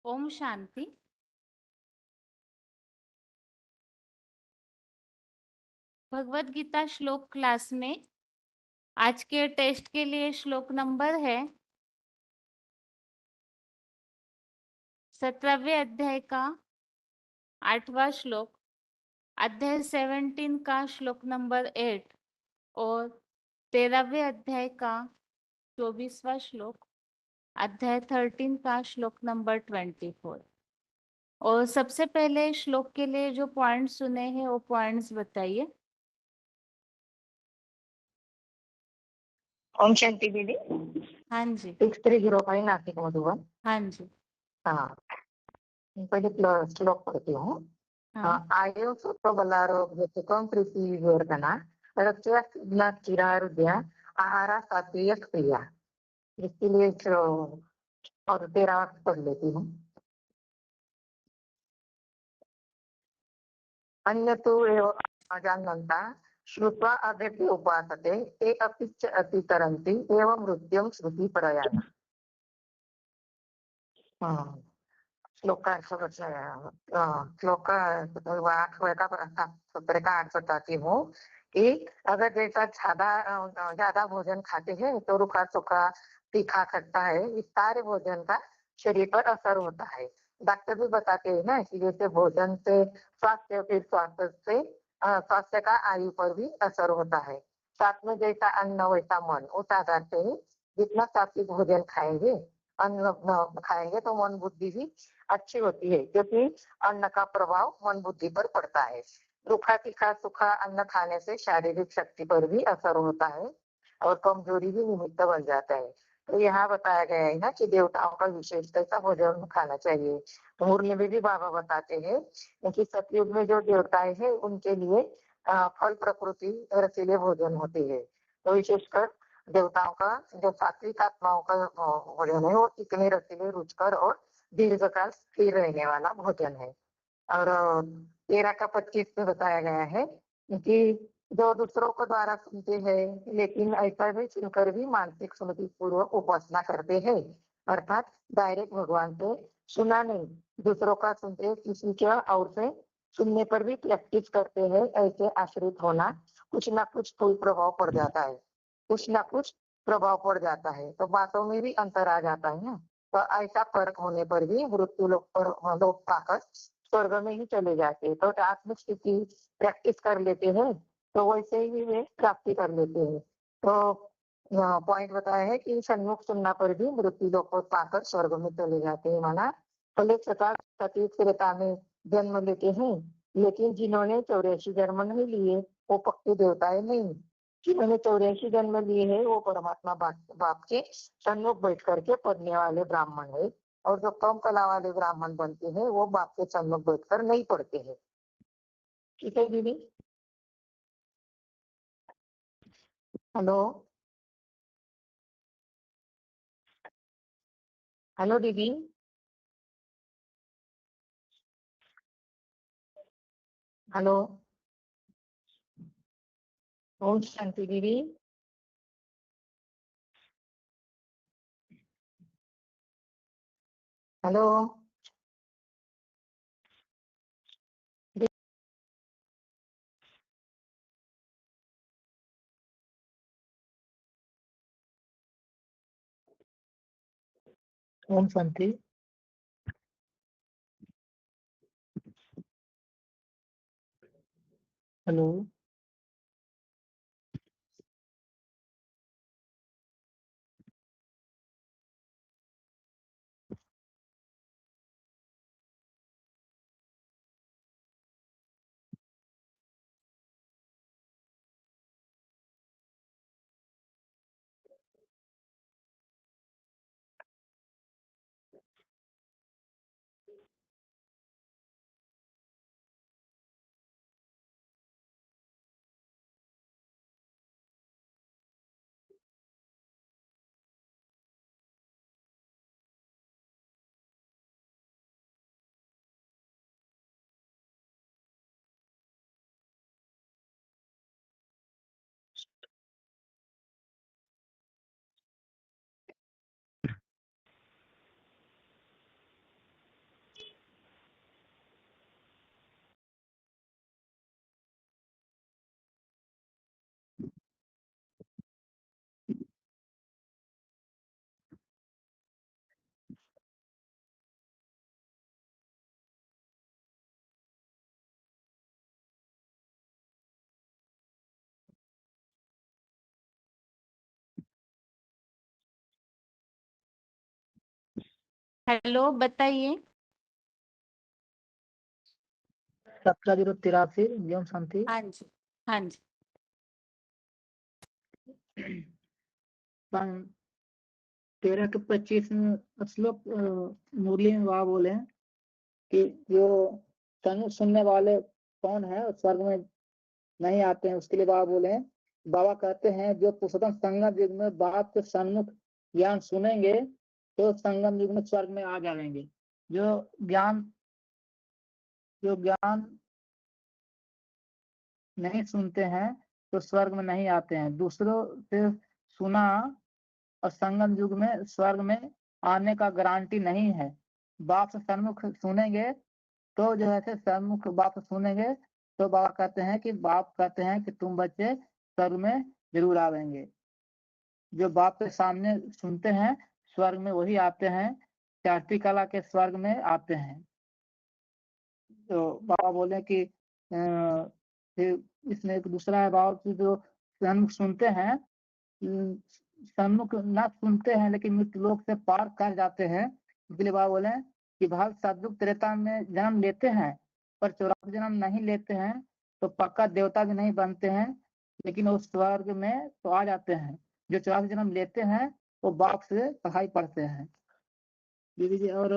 ओम शांति। भगवत गीता श्लोक क्लास में आज के टेस्ट के लिए श्लोक नंबर है 17वें अध्याय का 8वां श्लोक, अध्याय 17 का श्लोक नंबर 8 और 13वें अध्याय का 24वां श्लोक, अध्याय 13 का श्लोक नंबर 24। और सबसे पहले श्लोक के लिए जो पॉइंट्स सुने हैं वो पॉइंट्स बताइए। ओम शांति दीदी। हाँ जी। 6305 नासिक मधुबन। हाँ जी। हाँ, पहले श्लोक पढ़ती हूँ। हाँ। आयो सुप्रबलारोग्यसुखं प्रीतिविवर्धना रक्षा सिद्धा चिरारुद्या आहारा सात्विक क्रिया। इसके लिए और 13 पढ़ लेती हूँ। अन्य तो जानता श्रुत्वा अभ्यर्थी उपासते ते अपिच अतितरन्ति एवं मृत्युं श्रुति प्रयाण। श्लोक का श्लोक का अर्थ बताती हूँ कि अगर जैसा ज्यादा भोजन खाते हैं तो रूखा सूखा तीखा खट्टा है, इस सारे भोजन का शरीर पर असर होता है। डॉक्टर भी बताते हैं ना कि जैसे भोजन से स्वास्थ्य, फिर स्वास्थ्य से स्वास्थ्य का आयु पर भी असर होता है। साथ में जैसा अन्न वैसा मन, उस आधार से ही जितना सात्विक भोजन खाएंगे, अन्न खाएंगे तो मन बुद्धि भी अच्छी होती है, क्योंकि अन्न का प्रभाव मन बुद्धि पर पड़ता है। रूखा तीखा सूखा अन्न खाने से शारीरिक शक्ति पर भी असर होता है और कमजोरी भी निमित्त बन जाता है। तो यहाँ बताया गया है ना कि देवताओं का विशेष कैसा भोजन खाना चाहिए। तो मुरली में भी बाबा बताते हैं कि सतयुग में जो देवताएं हैं उनके लिए फल प्रकृति रसीले भोजन होते हैं। तो विशेषकर देवताओं का जो सात्विक आत्माओं का भोजन है वो इतने रसीले, रुचकर और दीर्घकाल स्थिर रहने वाला भोजन है। और 13 का 25 में बताया गया है कि जो दूसरों को द्वारा सुनते हैं लेकिन ऐसा भी सुनकर भी मानसिक स्मृति पूर्वक उपासना करते हैं, अर्थात डायरेक्ट भगवान से सुना नहीं, दूसरों का सुनते किसी के और से सुनने पर भी प्रैक्टिस करते हैं, ऐसे आश्रित होना कुछ ना कुछ कोई प्रभाव पड़ जाता है, कुछ ना कुछ प्रभाव पड़ जाता है। तो बातों में भी अंतर आ जाता है ना। तो ऐसा फर्क होने पर भी मृत्यु लोग पाकर स्वर्ग में ही चले जाते हैं। तो आत्मिक स्थिति प्रैक्टिस कर लेते हैं तो वैसे ही वे प्राप्ति कर लेते हैं। तो पॉइंट बताया है कि सन्मुख सुनना पर भी मृत्यु लोग को पाकर स्वर्ग में चले जाते हैं। माना भले सतीता में जन्म लेते हैं, लेकिन जिन्होंने 84 जन्म नहीं लिए वो पक्के देवताएं नहीं। जिन्होंने 84 जन्म लिए हैं वो परमात्मा बाप के सन्मुख बैठ करके पढ़ने वाले ब्राह्मण है, और जो कम कला वाले ब्राह्मण बनते हैं वो बाप के सन्मुख बैठकर नहीं पढ़ते हैं। ठीक है दीदी। हेलो हेलो दीदी। हेलो। ओम शांति दीदी। Hello. Om Shanti. Hello. Hello, बताइए। 17,083 ओम शांति। हाँ जी, हाँ जी। सन 13 के 25 में श्लोक मुरली में बाबा बोले कि जो सुनने वाले कौन है और स्वर्ग में नहीं आते हैं, उसके लिए बाबा बोले हैं। बाबा कहते हैं जो पुरुषोत्तम संगम युग में बाप के सन्मुख ज्ञान सुनेंगे तो संगम युग में स्वर्ग में आ जाएंगे। जो ज्ञान नहीं सुनते हैं तो स्वर्ग में नहीं आते हैं। दूसरों से सुना और संगम युग में स्वर्ग में आने का गारंटी नहीं है। बाप से सन्मुख सुनेंगे तो जो है सन्मुख बाप सुनेंगे तो बाबा कहते हैं कि बाप कहते हैं कि तुम बच्चे स्वर्ग में जरूर आवेंगे। जो बाप के सामने सुनते हैं स्वर्ग में वही आते हैं, चारती कला के स्वर्ग में आते हैं। तो बाबा बोले कि फिर इसमें एक दूसरा है बाबा की जो सन्मुख सुनते हैं, सन्मुख ना सुनते हैं लेकिन मृत्यु लोक से पार कर जाते हैं। इसलिए बाबा बोले कि भाग सतयुग त्रेता में जन्म लेते हैं पर 84 जन्म नहीं लेते हैं तो पक्का देवता भी नहीं बनते हैं, लेकिन वो स्वर्ग में तो आ जाते हैं। जो 84 जन्म लेते हैं वो बाप से पढ़ाई पढ़ते हैं। दीदी जी और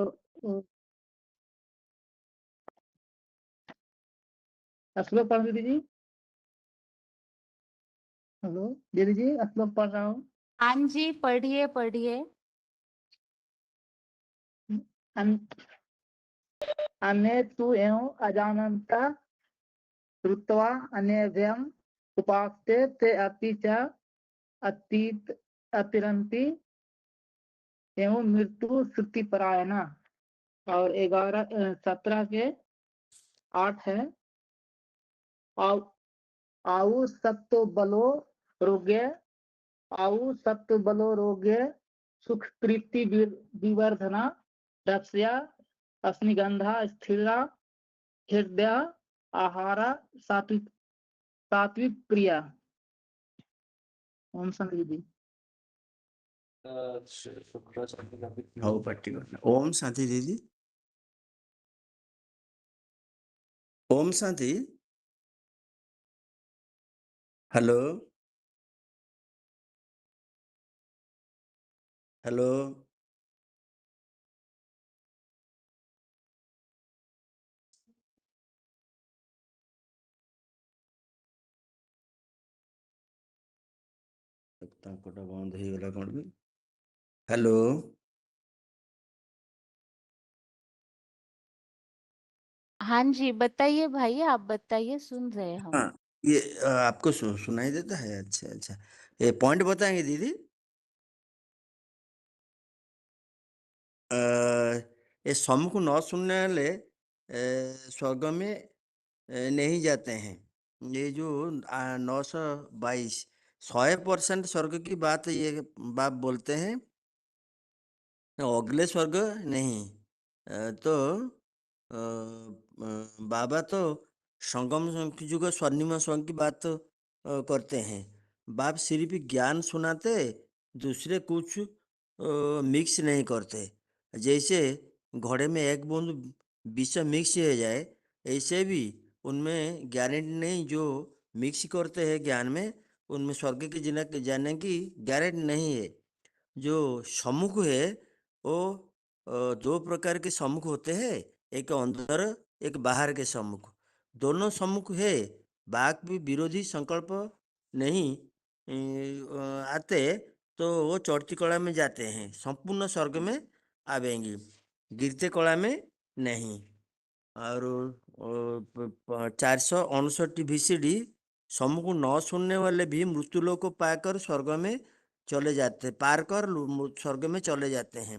श्लोक पढ़ दीदी जी। हेलो दीदी जी, श्लोक पढ़ रहा हूँ। हाँ जी, पढ़िए पढ़िए। अन्य तु एवं अजानन्ता श्रुत्वा अन्यव्यम उपास्ते ते अपि च अतीत अतिरंती एवं मृत्यु श्रुति परायणा। और 17 के 8 है। आउ सत्व बलो रोग्य आउ सत्व बलो रोग्य सुख प्रीति विवर्धना रस्या अस्निगंधा स्थिरा हृदय आहारा सात्विक सात्विक क्रिया। ओम शांति जी। ओम शांति दीदी। ओम शांति। हेलो हेलो बंद हो गला कौन भी। हेलो हाँ जी, बताइए भाई, आप बताइए, सुन रहे हैं हम। हाँ, ये आपको सुनाई देता है? अच्छा अच्छा, ये पॉइंट बताएंगे दीदी। ये सम्मुख न सुनने वाले स्वर्ग में नहीं जाते हैं। ये जो 922 100% स्वर्ग की बात ये बाप बोलते हैं, अगले स्वर्ग नहीं। तो बाबा तो संगम युग स्वर्णिम स्वर्ग की बात करते हैं। बाप सिर्फ ज्ञान सुनाते, दूसरे कुछ मिक्स नहीं करते। जैसे घड़े में एक बूंद विष मिक्स हो जाए, ऐसे भी उनमें गारंटी नहीं। जो मिक्स करते हैं ज्ञान में, उनमें स्वर्ग की जाने की गारंटी नहीं है। जो सम्मुख है वो दो प्रकार के सम्मुख होते हैं, एक अंदर एक बाहर के सम्मुख। दोनों सम्मुख है। बाक भी विरोधी संकल्प नहीं आते तो वो चढ़ती कला में जाते हैं, संपूर्ण स्वर्ग में आवेंगे, गिरते कला में नहीं। और 459 VCD सम्मुख न सुनने वाले भी मृत्यु लोक को पाकर स्वर्ग में चले जाते, पार कर स्वर्ग में चले जाते हैं।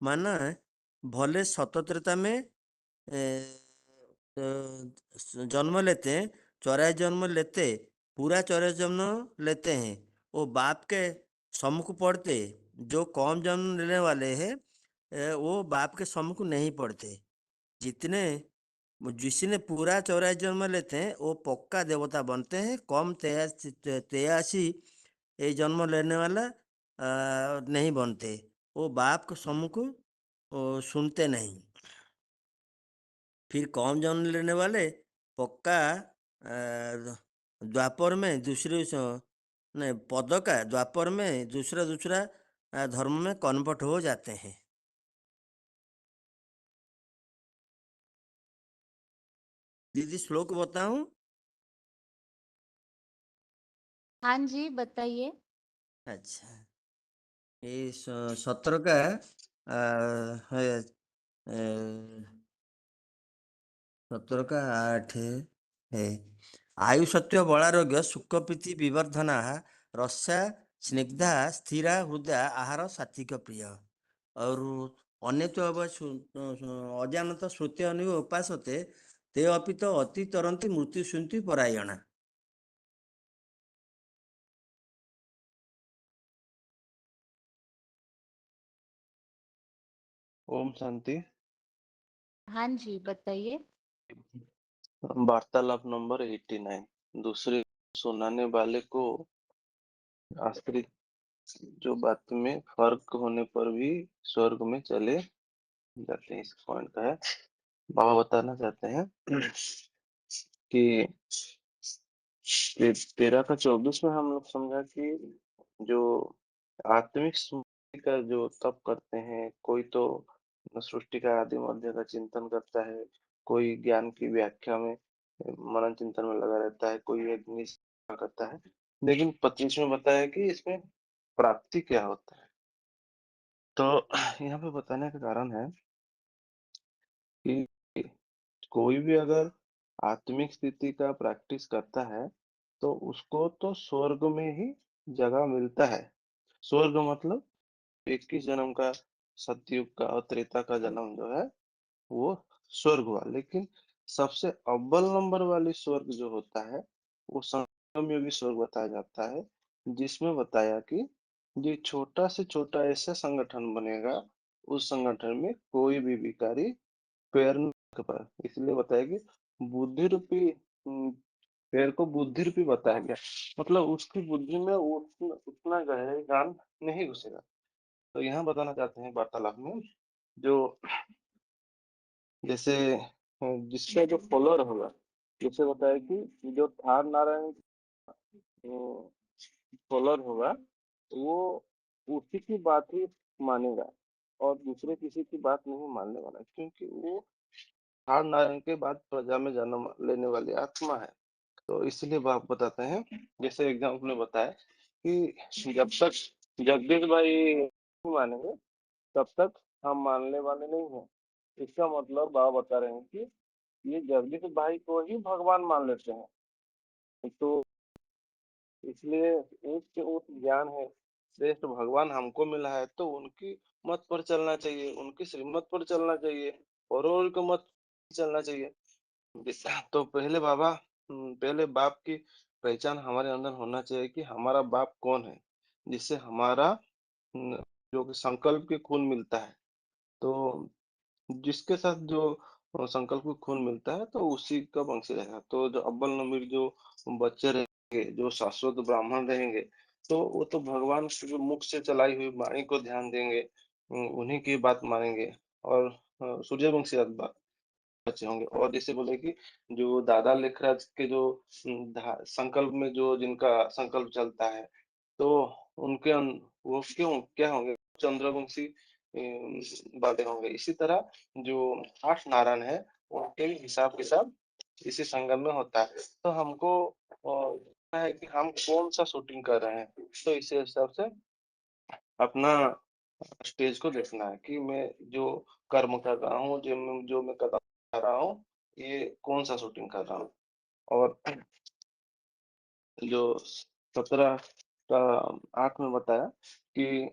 माना भले सतत्रता में जन्म लेते हैं, 84 जन्म लेते, पूरा 84 जन्म लेते हैं, वो बाप के सम्मुख पढ़ते। जो कम जन्म लेने वाले हैं वो बाप के सम्मुख नहीं पढ़ते। जितने जिसने पूरा 84 जन्म लेते हैं वो पक्का देवता बनते हैं। कम 83 ये जन्म लेने वाला नहीं बनते। वो बाप के सम्मुख सुनते नहीं। फिर कौन जन्म लेने वाले पक्का द्वापर में दूसरे नहीं, पद का द्वापर में दूसरा दूसरा धर्म में कन्वर्ट हो जाते हैं। दीदी श्लोक बताऊं? हाँ जी, बताइए। अच्छा, ये 17 का है 17 का 8 है। आयु सत्व बलारोग्य सुख प्रीति विवर्धना रस्या स्निग्धा स्थिरा हृदय आहार सात्विक प्रिय। और अन्य तो अब अजानत श्रुति अनुग उपासते ते अपि तो अति तरंती मृत्यु शुंति परायणा। ओम शांति। हाँ जी, बताइए। वार्तालाप नंबर 89। दूसरे सुनाने वाले को आश्रित जो बात में फर्क होने पर भी स्वर्ग में चले जाते हैं, इस पॉइंट का है। बाबा बताना चाहते हैं कि 13 का 24 में हम लोग समझा कि जो आत्मिक स्मृति का जो तप करते हैं, कोई तो सृष्टि का आदि मध्य का चिंतन करता है, कोई ज्ञान की व्याख्या में मनन चिंतन में लगा रहता है, कोई अग्नि सेवा करता है। लेकिन 25 में बताया कि इसमें प्राप्ति क्या होता है। तो यहाँ पे बताने का कारण है कि कोई भी अगर आत्मिक स्थिति का प्रैक्टिस करता है तो उसको तो स्वर्ग में ही जगह मिलता है। स्वर्ग मतलब 21 जन्म का, सतयुग का और त्रेता का जन्म जो है वो स्वर्ग हुआ। लेकिन सबसे अव्वल नंबर वाली स्वर्ग जो होता है वो संगम योगी स्वर्ग बताया जाता है, जिसमें बताया कि ये छोटा से छोटा ऐसा संगठन बनेगा, उस संगठन में कोई भी भिखारी पैर नहीं रख पाए। इसलिए बताया कि बुद्धि रूपी पैर को बुद्धि रूपी बताया गया, मतलब उसकी बुद्धि में उतना गहरे ज्ञान नहीं घुसेगा। तो यहाँ बताना चाहते हैं वार्तालाप में, जो जैसे जिसका जो फॉलोअर होगा, जैसे बताया कि जो थार नारायण फॉलोअर होगा वो उसी की बात ही मानेगा और दूसरे किसी की बात नहीं मानने वाला, क्योंकि वो थार नारायण के बाद प्रजा में जन्म लेने वाली आत्मा है। तो इसलिए बाप बताते हैं, जैसे एग्जाम्पल में बताया कि जब तक जगदीश भाई नहीं मानेंगे तब तक हम मानने वाले नहीं हैं। इसका मतलब बाबा बता रहे हैं कि ये जगदीश भाई को ही भगवान मान लेते हैं। तो इसलिए ऊंच से ऊंच ज्ञान है, श्रेष्ठ भगवान हमको मिला है, तो उनकी मत पर चलना चाहिए, उनकी श्रीमत पर चलना चाहिए और को मत चलना चाहिए। तो पहले बाबा पहले बाप की पहचान हमारे अंदर होना चाहिए कि हमारा बाप कौन है, जिससे हमारा जो कि संकल्प की खून मिलता है। तो जिसके साथ जो संकल्प को खून मिलता है तो उसी का वंशी रहेगा। तो जो अव्वल नंबर जो बच्चे रहेंगे, जो शाश्वत ब्राह्मण रहेंगे, तो वो तो भगवान के जो मुख से चलाई हुई वाणी को ध्यान देंगे, उन्हीं की बात मानेंगे और सूर्यवंशी बच्चे होंगे। और जैसे बोले कि जो दादा लेखराज के जो संकल्प में जो जिनका संकल्प चलता है, तो वो क्यों क्या होंगे, चंद्रवंशी वाले होंगे। इसी तरह जो 8 नारायण है उनके भी हिसाब किताब इसी संगम में होता है। तो हमको है कि हम कौन सा शूटिंग कर रहे हैं, तो इसी हिसाब से अपना स्टेज को देखना है कि मैं जो कर्म कर रहा हूँ, जो मैं कदम कर रहा हूँ, ये कौन सा शूटिंग कर रहा हूँ। और जो 17 का 8 में बताया कि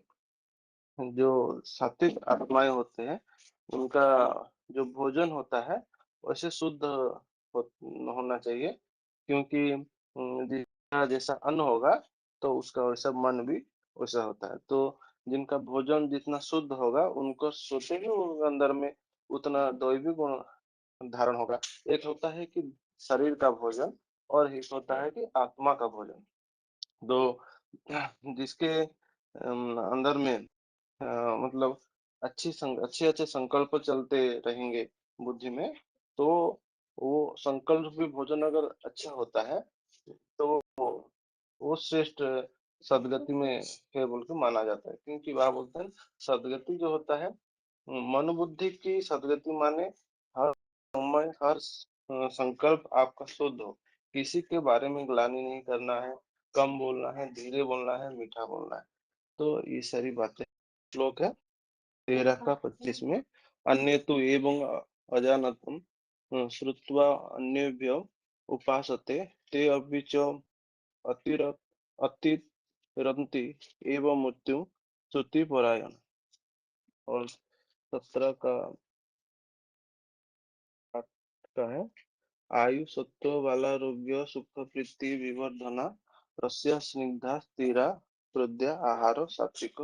जो सात्विक आत्माएं होते हैं उनका जो भोजन होता है वैसे शुद्ध होना चाहिए, क्योंकि जिसका जैसा अन्न होगा तो उसका वैसा मन भी वैसा होता है। तो जिनका भोजन जितना शुद्ध होगा उनको सोते ही उनके अंदर में उतना दैवी गुण धारण होगा। एक होता है कि शरीर का भोजन और एक होता है कि आत्मा का भोजन। तो जिसके अंदर में मतलब अच्छे संकल्प चलते रहेंगे बुद्धि में, तो वो संकल्प भी भोजन अगर अच्छा होता है तो वो श्रेष्ठ सदगति में है बोल के माना जाता है। क्योंकि वह बोलते हैं सदगति जो होता है, मन बुद्धि की सदगति माने हर समय संकल्प आपका शुद्ध हो, किसी के बारे में ग्लानि नहीं करना है, कम बोलना है, धीरे बोलना है, मीठा बोलना है। तो ये सारी बातें श्लोक है 13 का 25 में। अन्य तो एवं अजानतम श्रुत्वा अन्येभ्यो उपासते ते अपि च अतिर अतिरन्ति एव मृत्यु श्रुति परायण। और 17 का 8 का है आयु सत्व बालारोग्य सुख प्रीति विवर्धना रस्य स्निग्धा स्थिरा हृदय आहार सात्विक।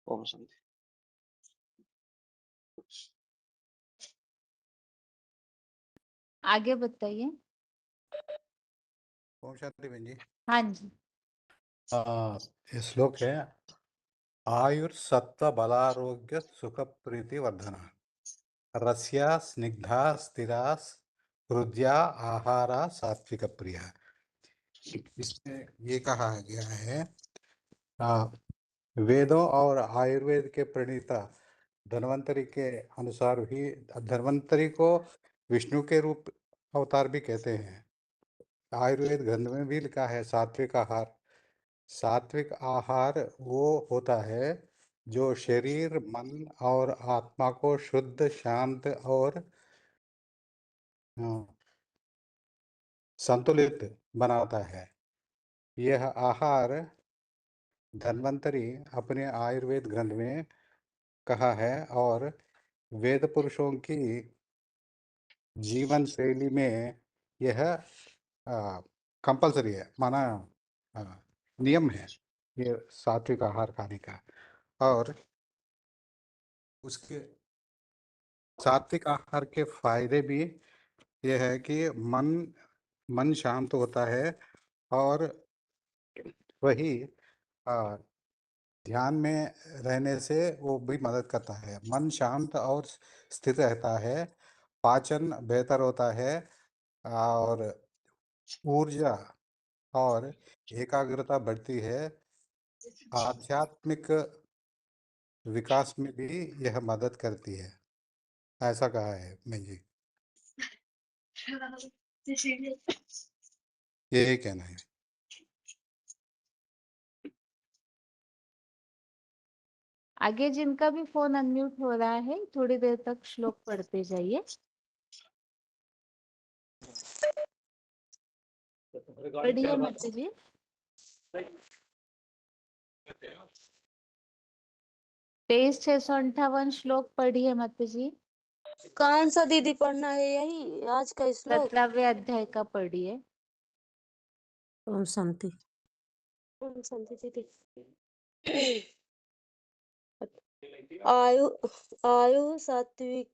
ओम शांति। आगे बताइए। ओम शांति बहन जी। हाँ जी। ये श्लोक है आयुर्सत्व बलारोग्य सुख प्रीति वर्धना रस्या स्निग्धा स्थिरा हृदया आहारा सात्विक प्रिया। इसमें ये कहा गया है वेदों और आयुर्वेद के प्रणेता धन्वंतरि के अनुसार भी धन्वंतरि को विष्णु के रूप अवतार भी कहते हैं। आयुर्वेद ग्रंथ में भी लिखा है सात्विक आहार। सात्विक आहार वो होता है जो शरीर मन और आत्मा को शुद्ध शांत और संतुलित बनाता है। यह आहार धन्वंतरि अपने आयुर्वेद ग्रंथ में कहा है और वेद पुरुषों की जीवन शैली में यह कंपलसरी है, माना नियम है ये सात्विक आहार खाने का। और उसके सात्विक आहार के फायदे भी यह है कि मन शांत होता है और वही ध्यान में रहने से वो भी मदद करता है। मन शांत और स्थिर रहता है, पाचन बेहतर होता है और ऊर्जा और एकाग्रता बढ़ती है। आध्यात्मिक विकास में भी यह मदद करती है, ऐसा कहा है मैं जी। यही कहना है। आगे जिनका भी फोन अनम्यूट हो रहा है थोड़ी देर तक श्लोक पढ़ते जाइए। पढ़िए मत जी। 23,658 श्लोक पढ़िए मत जी। कौन सा दीदी पढ़ना है? यही आज का श्लोक 17वें अध्याय का पढ़िए। ओम शांति। ओम शांति दीदी। आयु आयु सात्विक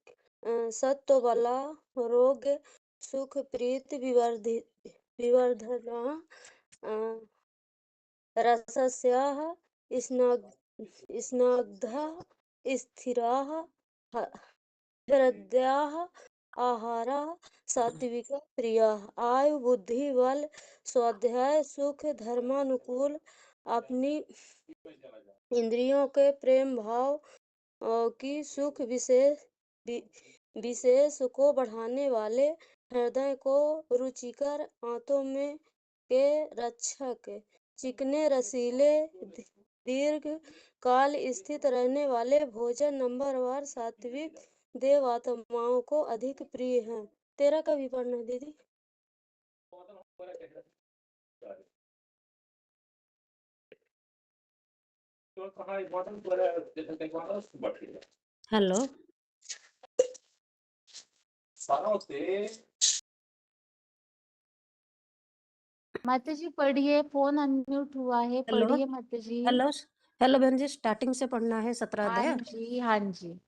सत्व बला रोग सुख प्रीति विवर्धना रसस्याः स्निग्धाः स्थिराः हृदयाः आहाराः सात्विक प्रियाः। आयु बुद्धि बल स्वाध्याय सुख धर्मानुकूल अपनी इंद्रियों के प्रेम भाव की सुख विशेष को बढ़ाने वाले हृदय को रुचिकर आंतों में के रक्षक चिकने रसीले दीर्घ काल स्थित रहने वाले भोजन नंबरवार सात्विक देव आत्माओं को अधिक प्रिय है। 13 का भी पढ़ना है दीदी। हेलो माता जी पढ़िए, फोन अनम्यूट हुआ है, हेलो पढ़िए माता जी। हेलो हेलो बहन जी, स्टार्टिंग से पढ़ना है 17 हाँ अध्याय। जी हाँ जी।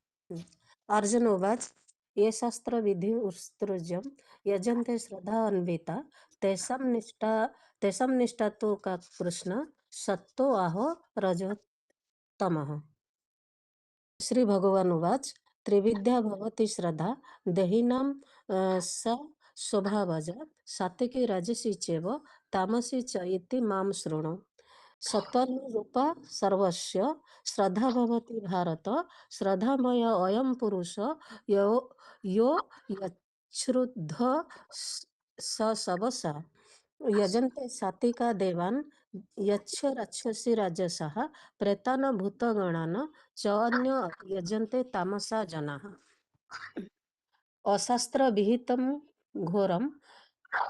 अर्जुन उवाच ये शास्त्र विधि उत्सृज्यं यजन्ते श्रद्धा अन्विता तेषां निष्ठा तो का कृष्ण सत्तो आहो रजो तमः। श्री भगवान उवाच त्रिविद्या भवति श्रद्धा देहिनां सा स्वभावजा सात्विकी राजसी चैव तामसी च इति मां शृणु। सत्त्वानुरूपा सर्वस्य श्रद्धा भवति भारत श्रद्धामय अयं पुरुष यो यो यच्छ्रुद्ध स सबसा यजन्ते सात्विका देवान् यच्छ राक्षसी राजसः प्रेतान् भूतगणान् च अन्य यजन्ते तामसा जनाः। अशास्त्र विहितं घोरं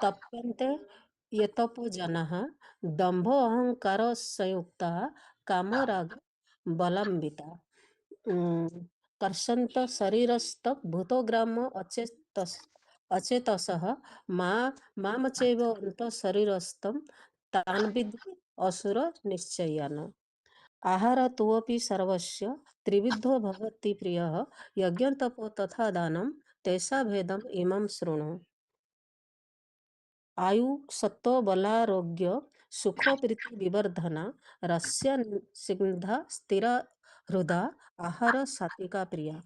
तप्यन्ते ये तपो जनाः दम्भ अहंकार संयुक्ता कामराग बलान्विता कर्षन्त शरीरस्थ भूतग्राम अचेतसः माम चैव अन्तः शरीरस्थं तान् विद्धि असुर निश्चयान्। आहार तुवपि सर्वस्य त्रिविधो भवति प्रियः यज्ञं तपो तथा दानं तैसा भेदम् इमं शृणु। आयु सत्व बलारोग्य सुख प्रीति विवर्धना रस्य सिग्धा स्थिर हृदा आहार सात्विका प्रिया।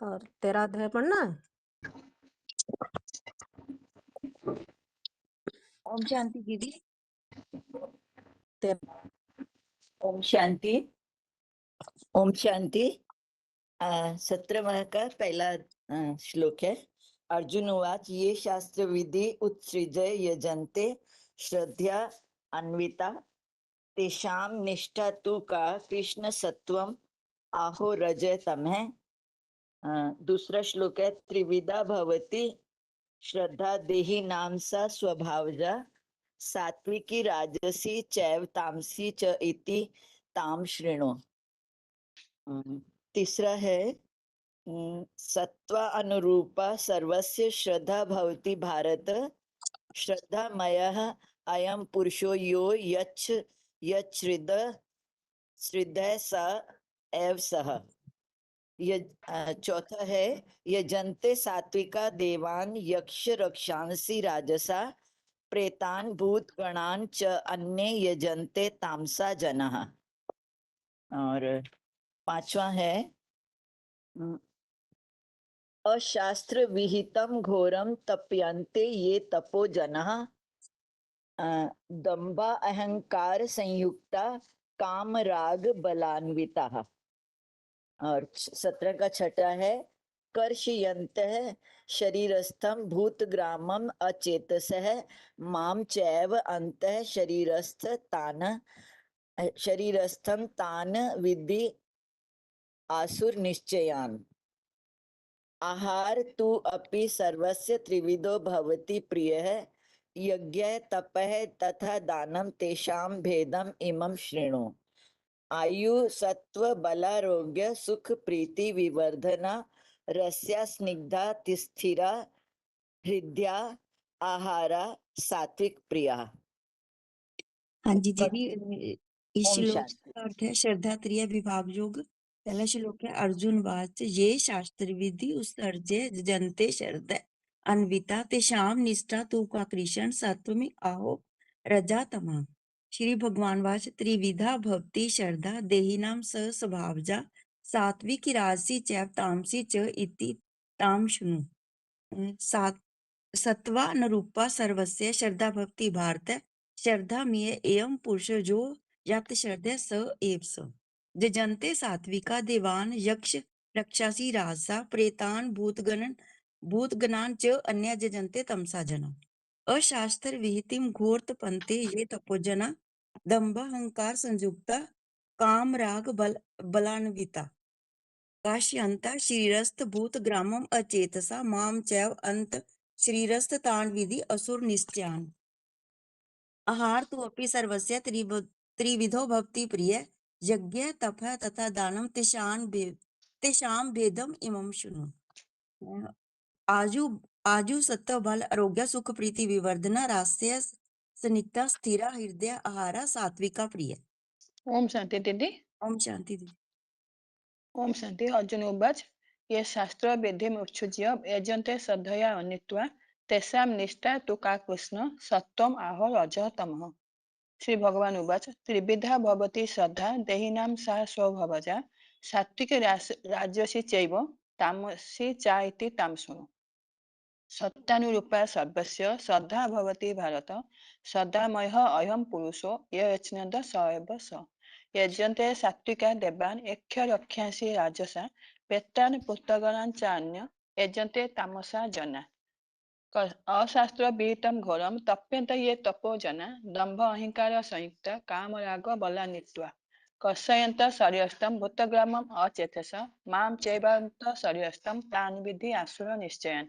और 13 अध्याय पढ़ना है। ओम शांति दीदी। ते- ओम शांति। ओम शांति। 17वां का पहला श्लोक है। अर्जुन उवाच ये शास्त्र विधि उत्सृज्य यजन्ते श्रद्धा अन्विता तेषां निष्ठा तु का कृष्ण सत्वम आहो रजतमः। दूसरा श्लोक है त्रिविधा भवति श्रद्धा देहि नाम सा स्वभावजा सात्विकी राजसी चैव तामसी च इति ताम शृणु। तीसरा है सत्वा अनुरूपा सर्वस्य श्रद्धा भवति भारत श्रद्धामयः अयं पुरुषो यो यच्छ्रिद्ध स एव सः। चौथा है यजन्ते सात्विका देवान् यक्ष रक्षांसि राजसा प्रेतान् भूत गणान् च अन्ये यजन्ते तामसा जनाः। और पांचवा है अशास्त्र विहितम घोरम तप्यन्ते ये तपो जनाः दंभा अहंकार संयुक्ता काम राग बलान्विता। और 17 का छठा है कर्षयन्तः शरीरस्थं भूतग्रामम् अचेतसः माम चैव अन्तः शरीरस्थं तान् विद्धि आसुर निश्चयान्। आहार तु अपि सर्वस्य त्रिविधो भवति प्रियः यज्ञः तपः तथा दानं तेषां भेदम् इमं शृणु। आयु सत्व बलारोग्य सुख प्रीति विवर्धना रस्या स्निग्धा स्थिरा हृदया आहारा सात्विक प्रिया। हाँ जी दीदी। इस ओम श्लोक शांति। का अर्थ है श्रद्धा त्रिय विभाग योग। पहला श्लोक है अर्जुन वाच ये शास्त्र विधि उत्सर्ज्य जनते श्रद्धा अन्विता तेषां निष्ठा तु का कृष्ण सत्वमी आहो रजा तमा। श्री भगवान वाच त्रिविधा भक्ति श्रद्धा देहिनां स स्वभावजा सात्विकी राजसी चैव तामसी च इति ताम शृणु। सत्वानुरूपा सर्वस्य श्रद्धा भक्ति भारत श्रद्धा में एवं पुरुष जो यत श्रद्धे स एव स। जजन्ते सात्विका देवान यक्ष रक्षासी राजसा प्रेतान भूतगणान च अन्य जजन्ते तमसा जना। अशास्त्र विहितिम घोर पंते ये तपोजना दंभ अहंकार संयुक्ता काम राग बलान्विता काश्यंता शरीरस्थ भूत ग्रामम अचेतसा माम चैव अंत शरीरस्थ तान विधि असुर निश्चयान। आहार तु अपि सर्वस्य त्रिविधो भक्ति प्रिय यज्ञ तप तथा दानम तेषां भेदम इमं शृणु। आजु सत्व बल आरोग्य सुख प्रीति विवर्धना रास्य स्निग्धा स्थिरा हृदय आहारा सात्विका प्रिय। ओम शांति दीदी। ओम शांति दीदी। ओम शांति। अर्जुन उवाच ये शास्त्र विधिमुत्सृज्य यजन्ते श्रद्धया अनित्वा तेषां निष्ठा तु का कृष्ण सत्वम आहो रजः तमः। श्री भगवान उवाच त्रिविधा भवति श्रद्धा देहिनां सा स्वभावजा सात्विक राजसी चैव तामसी चा इति तां शृणु। सत्तानुरूपा सर्वस्य श्रद्धा भवति भारत श्रद्धामयः अयं पुरुषो यज्ञद स एव स। यजन्ते सात्विका देवान् यक्ष रक्षांसि राजसा पेतान् पुत्रगणान् चान्य यजन्ते तामसा जना। अशास्त्र विहितं घोरं तप्यन्त ये तपो जना दम्भ अहंकार संयुक्त काम राग बलान्वित्वा कर्षयन्त शरीरस्थं भूतग्रामम् अचेतस मां चैवान्त शरीरस्थं तान् विद्धि आसुर निश्चयान्।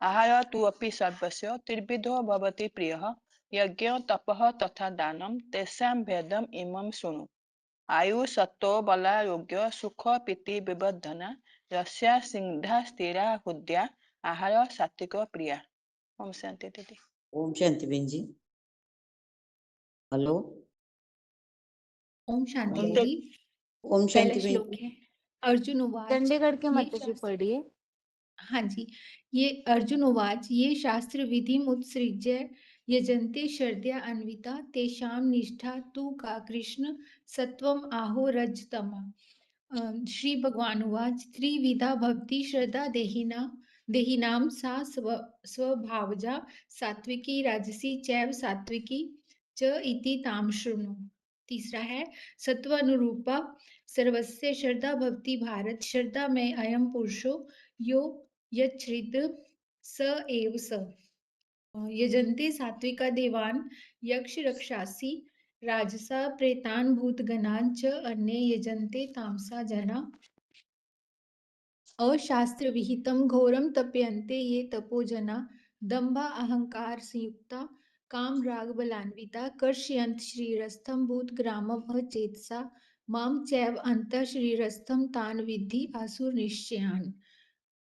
आहार तु अपि सर्वस्य त्रिविधो भवति प्रियः यज्ञ तपः तथा दानं तेषां भेदम् इमं शृणु। आयु सत्तो बलारोग्य सुख पीति विवर्धना रस्या सिंधा स्थिरा हुद्या आहार सात्विक प्रिया। ओम शांति दीदी। ओम शांति बहन जी। हेलो ओम शांति ओम दीदी। ओम पहला शांति बहन श्लोक जी। है अर्जुन उवाच चंडीगढ़ के ये माता जी शास्त्र पढ़िए। हाँ जी, ये अर्जुन उवाच ये शास्त्र विधि मुत्सृज्य यजन्ते श्रद्धया अन्विता तेषां निष्ठा तु का कृष्ण सत्वम आहो रजतमा। श्री भगवान उवाच त्रिविधा भक्ति श्रद्धा देहिनां सा स्वभावजा सात्विकी राजसी चैव सात्विकी च इति तां शृणु। तीसरा है सत्व अनुरूपा सर्वस्य श्रद्धा भक्ति भारत श्रद्धा में अयम पुरुषो यो यच्छ्रित स एव स। यजन्ते सात्विका देवान् यक्ष रक्षासि राजसा प्रेतान् भूतगणान् च अन्ये यजन्ते तामसा जना। अशास्त्र विहितं घोरं तप्यन्ते ये तपो जना दम्भा अहंकार संयुक्ता काम राग बलान्विता कर्षयन्त शरीरस्थं भूतग्रामम् अचेतसा मां चैव अन्तः शरीरस्थं तान् विद्धि आसुर निश्चयान्।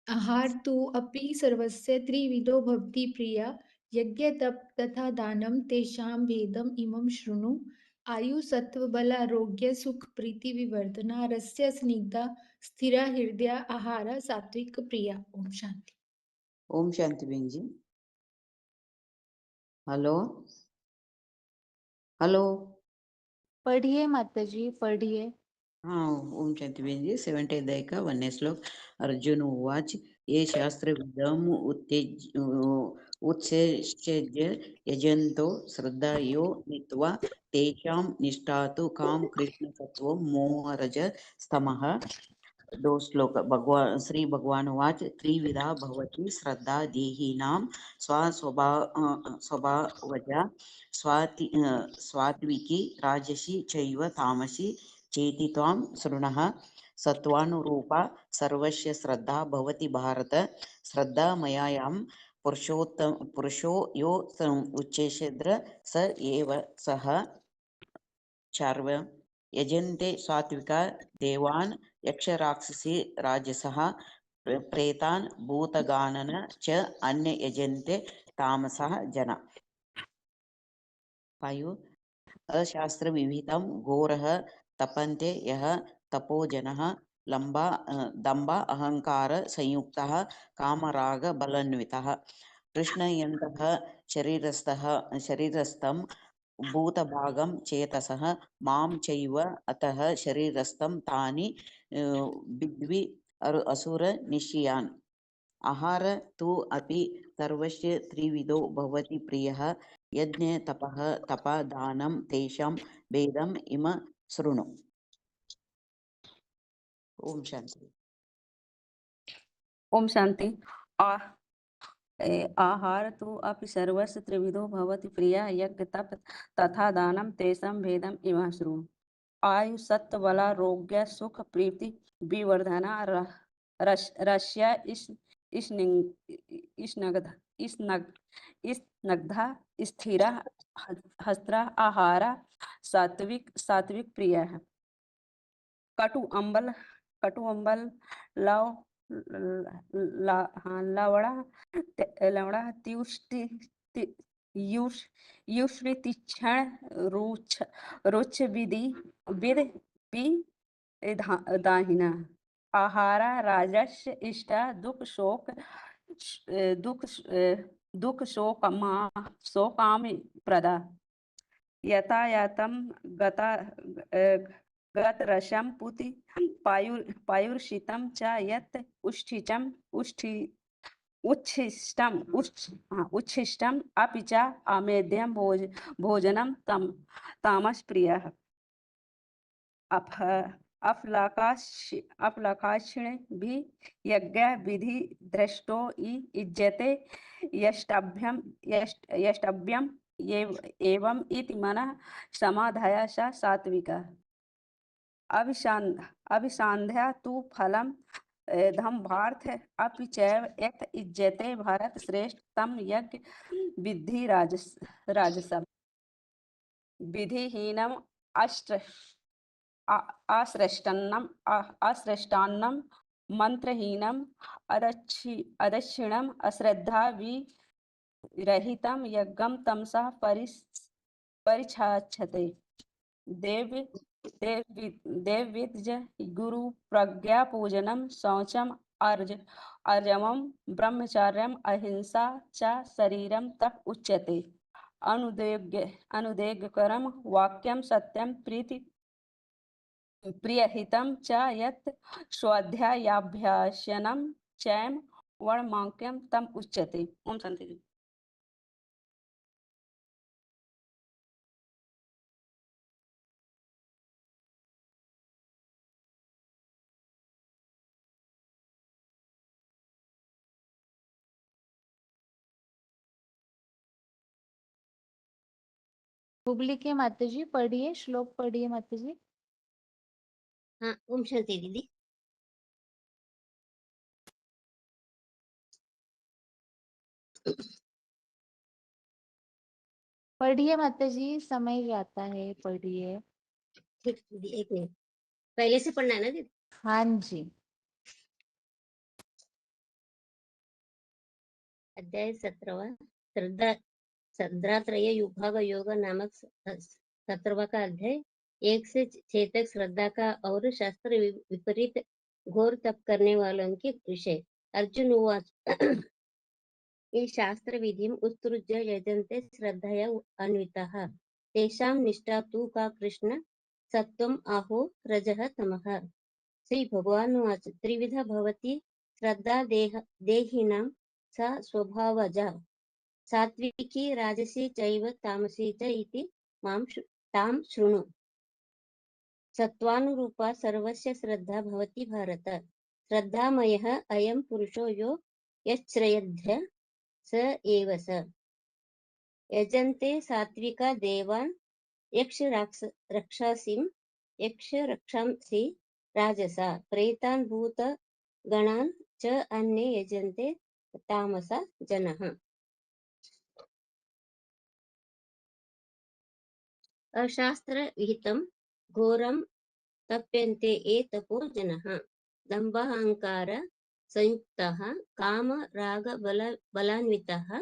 आहार तु अपि सर्वस्य त्रिविधो भवति प्रिया यज्ञ तप तथा दानं तेषां भेदम् इमं शृणु। आयु सत्व बल आरोग्य सुख प्रीति विवर्धना रस्य स्निग्धा स्थिरा हृदय आहार सात्विक प्रिया। ओम शांति। ओम शांति बहन जी। हेलो हेलो पढ़िए माता जी पढ़िए। हाँ ओम शांति बहन जी। 70 अध्याय का 1 श्लोक। अर्जुन उवाच ये शास्त्र विदम उत्सेज्य यजन्तो श्रद्धायो नीत्वा तेषां निष्ठा तु काम कृष्ण सत्व मोहरज स्तमः। 2 श्लोक। भगवान श्री भगवान उवाच त्रिविधा भवति श्रद्धा देहिनां स्वभावजा स्वात्विकी राजसी चैव तामसी चेति त्वां शृणुः। सत्वानुरूपा सर्वस्य श्रद्धा भवति भारत श्रद्धामयायां पुरुषो यो उच्चेषेद्र स एव सः चार्व। यजन्ते सात्विका देवान् यक्षराक्षसी राजसः प्रेतान् भूतगानन च अन्य यजन्ते तामसः जना। 5 अशास्त्र विहितं घोरः तपन्ते यः तपोजनः दम्भ अहंकार संयुक्तः कामराग बलान्वितः कृष्णयन्तः शरीरस्थं भूतभागं चेतसः मां चैव अतः शरीरस्थं तानि विद्वि असुर निश्चयान्। आहार तु अपि सर्वस्य त्रिविधो भवति प्रियः यज्ञ तपः तप दानं तेषां भेदम् इम शृणु। ओम शांति। ओम शांति। आहार तु अपि सर्वस्य त्रिविधो भवति प्रियः यज्ञ तप तथा दानं तेषां भेदम् इम शृणु। आयु सत्व बलारोग्य सुख प्रीति विवर्धना रस्या स्नग्धा स्थिरा हस्त्र आहार सात्विक प्रिय है। कटु अम्बल लवड़ा युष्टि तीक्ष्ण रुच विद दाहिना। आहारा राजस्य इष्टा दुख शोक काम प्रदा। यथायातं गतरसं पुति पायुर्षितं च यत् उच्छिष्टम् अपि च अमेध्यं भोजनं तामसप्रियः। अफलाकाशिणे भी यज्ञ विधि दृष्टो इज्जते यष्टभ्यम एवं इति मनः समाधाय स सात्विकः। अभिसान्ध्या तु फलं धम्भार्थ अपि चैव यत् इज्जते भारत श्रेष्ठ तम यज्ञ विद्धि राजसम्। विधिहीनम् अश्रेष्टान्नं मंत्रहीनम् अदक्षिणम् अश्रद्धा विरहितं यज्ञं तमसः परिछाछते। देवविद्य गुरु प्रज्ञा पूजनम शौचम अर्जवम ब्रह्मचार्यम अहिंसा च शरीरम तप उच्यते। अनुदेग्यकरम वाक्यम सत्यम प्रीति प्रियहितं च यत् स्वाध्यायाभ्यासनं चैम वर्णमाक्यम तम उच्यते। ओम शांति। हुबली के माताजी पढ़िए, श्लोक पढ़िए माताजी। हाँ, ओम शांति दीदी। पढ़िए माताजी, समय जाता है, पढ़िए। ठीक दीदी, एक मिनट। पहले से पढ़ना है ना दीदी? हाँ जी। अध्याय 17वां श्रद्धात्रय विभाग योग नामक 17वां का अध्याय 1 से 6 तक श्रद्धा का और शास्त्र विपरीत घोर तप करने वालों के विषय। अर्जुन उवाच ये शास्त्र विधिम उत्सृज्य यजन्ते श्रद्धया अन्विताः तेषां निष्ठा तु का कृष्ण सत्वम् आहो रजः तमः। श्री भगवान उवाच त्रिविधा भवति श्रद्धा देहिनां सा स्वभावजा सात्विकी राजसी चैव तामसी च इति तां शृणु। सत्त्वानुरूपा सर्वस्य श्रद्धा भवति भारत। श्रद्धामयः अयं पुरुषो यो यच्छ्रयद्ध स एव स। यजन्ते सात्विका देवान् यक्ष रक्षांसि राजसा प्रेतान् भूतगणान् च अन्ये यजन्ते तामसा जनः। अशास्त्र विहितं घोरं तप्यन्ते ये तपो जनः। दम्भाहंकार संयुक्तः काम राग बलान्वितः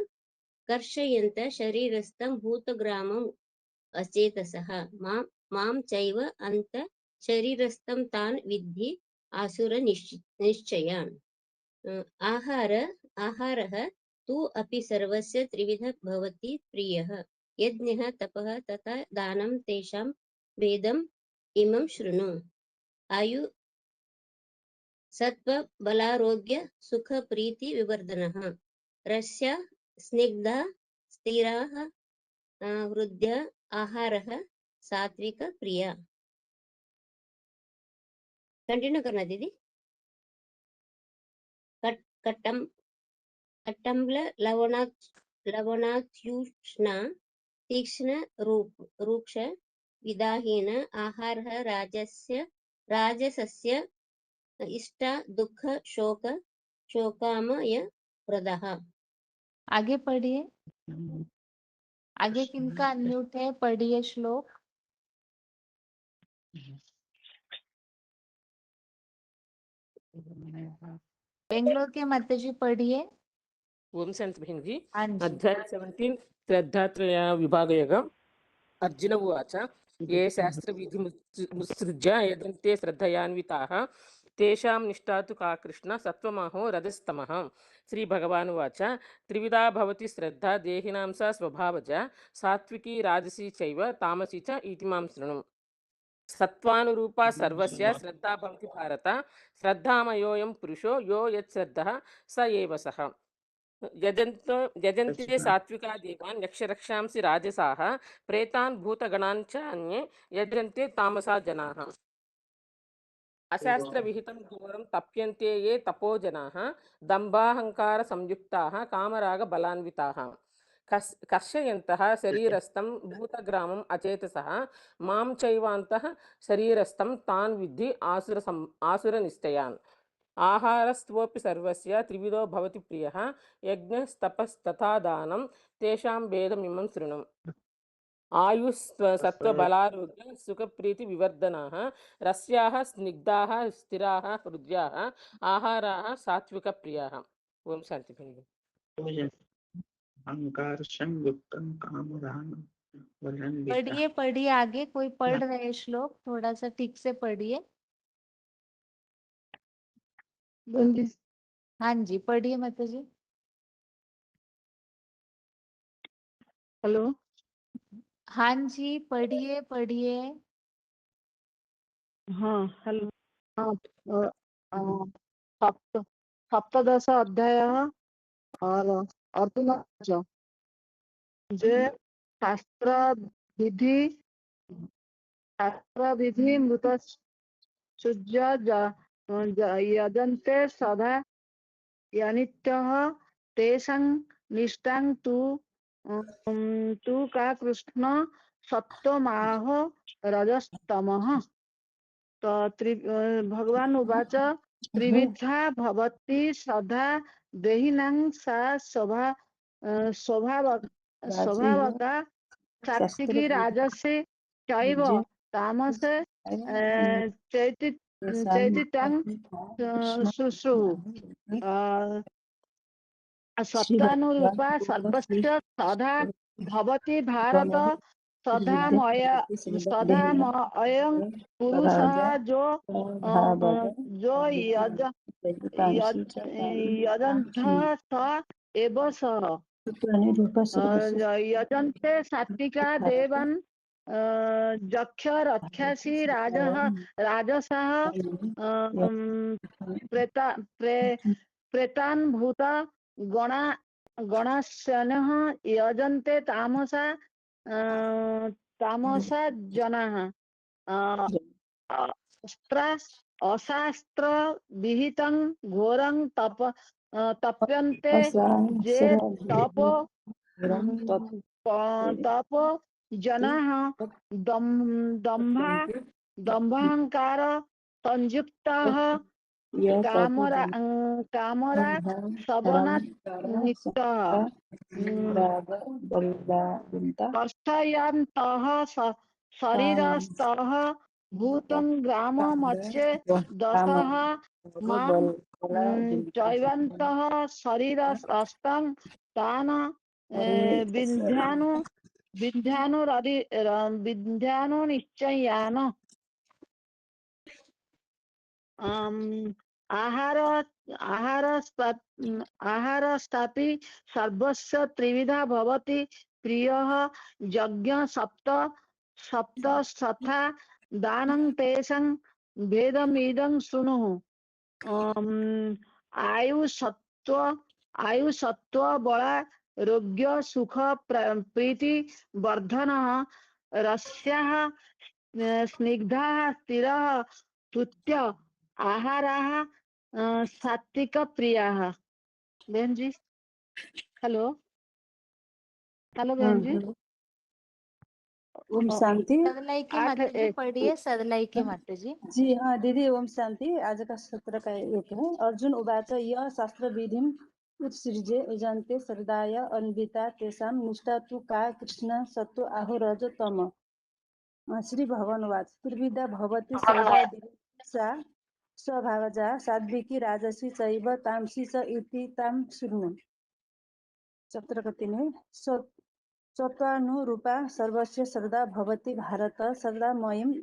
कर्षयन्त शरीरस्थं भूतग्रामम् अचेतसः मां चैव अन्त शरीरस्थं तान् विद्धि आसुर निश्चयान्। आहारः तु अपि सर्वस्य त्रिविधः भवति प्रियः। यज्ञः तपः तथा दानं तेषां भेदम् इमं शृणु। आयु सत्व बलारोग्य सुख प्रीति विवर्धनः। रस्या स्निग्धा स्थिराः हृदय आहारः सात्विक प्रिया। कंटिन्यू करना दीदी। कट्टम्ल लवणात्युष्णा तीक्ष्ण रूक्ष विदाहीन आहारः राजसस्य इष्टा दुख शोकामय प्रदः। आगे पढ़िए। आगे किनका अनम्यूट है, पढ़िए श्लोक। बेंगलोर के माताजी पढ़िए। ओम शांति बहन जी। हाँ जी। अध्याय 17 श्रद्धात्रय विभागयोगम्। अर्जुन उवाच ये शास्त्रविधिमुत्सृज्य यजन्ते श्रद्धयान्विताः तेषां निष्ठा तु का कृष्ण सत्त्वमहो रजस्तमः। श्रीभगवानुवाच त्रिविधा भवति श्रद्धा देहिनां सा स्वभावजा सात्विकी राजसी चैव तामसी च इति मां शृणु। सत्त्वानुरूपा सर्वस्य श्रद्धा भवति भारत। श्रद्धामयोऽयं पुरुषो यो यच्छ्रद्धः स एव सः। यजन्ते सात्विका देवान् यक्षरक्षांसि राजसाः प्रेतान् भूतगणान् च अन्ये यजन्ते तामसा जनाः। अशास्त्रविहितं घोरं तप्यन्ते ये तपो जनाः दम्भाहङ्कार संयुक्ताः कामरागबलान्विताः कर्षयन्तः शरीरस्थं भूतग्रामम् अचेतसः मां चैवान्तः शरीरस्थं तान् विद्धि आसुरनिष्ठयान्। आहारस्त्वपि सर्वस्य त्रिविधो भवति प्रियः यज्ञस्तपस्तथा दानं तेषां भेदमिमं शृणु। आयुस्सत्त्वबलारोग्य सुखप्रीतिविवर्धनाः रस्याः स्निग्धाः स्थिराः हृद्याः आहाराः सात्विकप्रियाः। ओम शांति भंगी। अहंकार संयुक्तम कामरान पढ़िए पढ़िए आगे, कोई पढ़ रहे श्लोक, थोड़ा सा ठीक से पढ़िए। हाँ जी पढ़िए माता जी। हेलो, हाँ जी पढ़िए पढ़िए। हाँ हेलो, हाँ सप्त सप्तदश अध्यायः और अर्जुनवाच जे शास्त्रविधि मृतसुज्य यजन्ते सदा यनित्यः तेषां निष्ठां तु का कृष्ण सत्त्वमाहो रजस्तमः। तो भगवान उवाच त्रिविधा भवति श्रद्धा देहिनां सा स्वभावका सात्विकी राजसी चैव तामसे चैतितां शुश्रुः। सत्त्वानुरूपा सर्वस्य सदा भवति भारत। सदामयं पुरुषः जो यजन्तः स एव सः। यजन्ते सात्विका देवान् यक्ष रक्षसि राजसः प्रेतान् भूत गणास्यनः यजन्ते तामसा जनाः। अशास्त्र विहितं घोरं तप्यन्ते जे तपो जनाः दम्भाहंकार संयुक्ताः कामरा सबनानिष्ठाः कर्षयन्तः शरीरस्थः भूतं ग्राममच्चे दशः मां चैवन्तः शरीरस्थं तान् विन्ध्यानुनिश्चयान्। आहारस्तापि सर्वस्य त्रिविधा भवति प्रियः यज्ञ सप्तशथा दानं तेषां भेदमिदं शृणु। आयुसत्व बलारोग्य सुख प्रीति वर्धनः रस्याः स्निग्धाः स्थिरः तुत्य आहाराः सात्विक प्रियाः। बहन जी हेलो बहन जी। ओम शांति। सदलाई की माता जी पढ़िए, सदलाई की माता जी। जी हाँ दीदी, ओम शांति। आज का सत्र का एक है। अर्जुन उवाच यह शास्त्र विधिम उत्सृज्य यजन्ते श्रद्धाया अन्विता तेषां निष्ठा तु का कृष्ण सत्व आहो रज तम। श्री भगवान उवाच त्रिविधा भवति श्रद्धा सा स्वभावजा सात्विकी राजसी चैव तामसी च इति तां शृणु। सत्र का 3 है। सत्त्वानुरूपा सर्वस्य श्रद्धा भवति भारत। श्रद्धामयं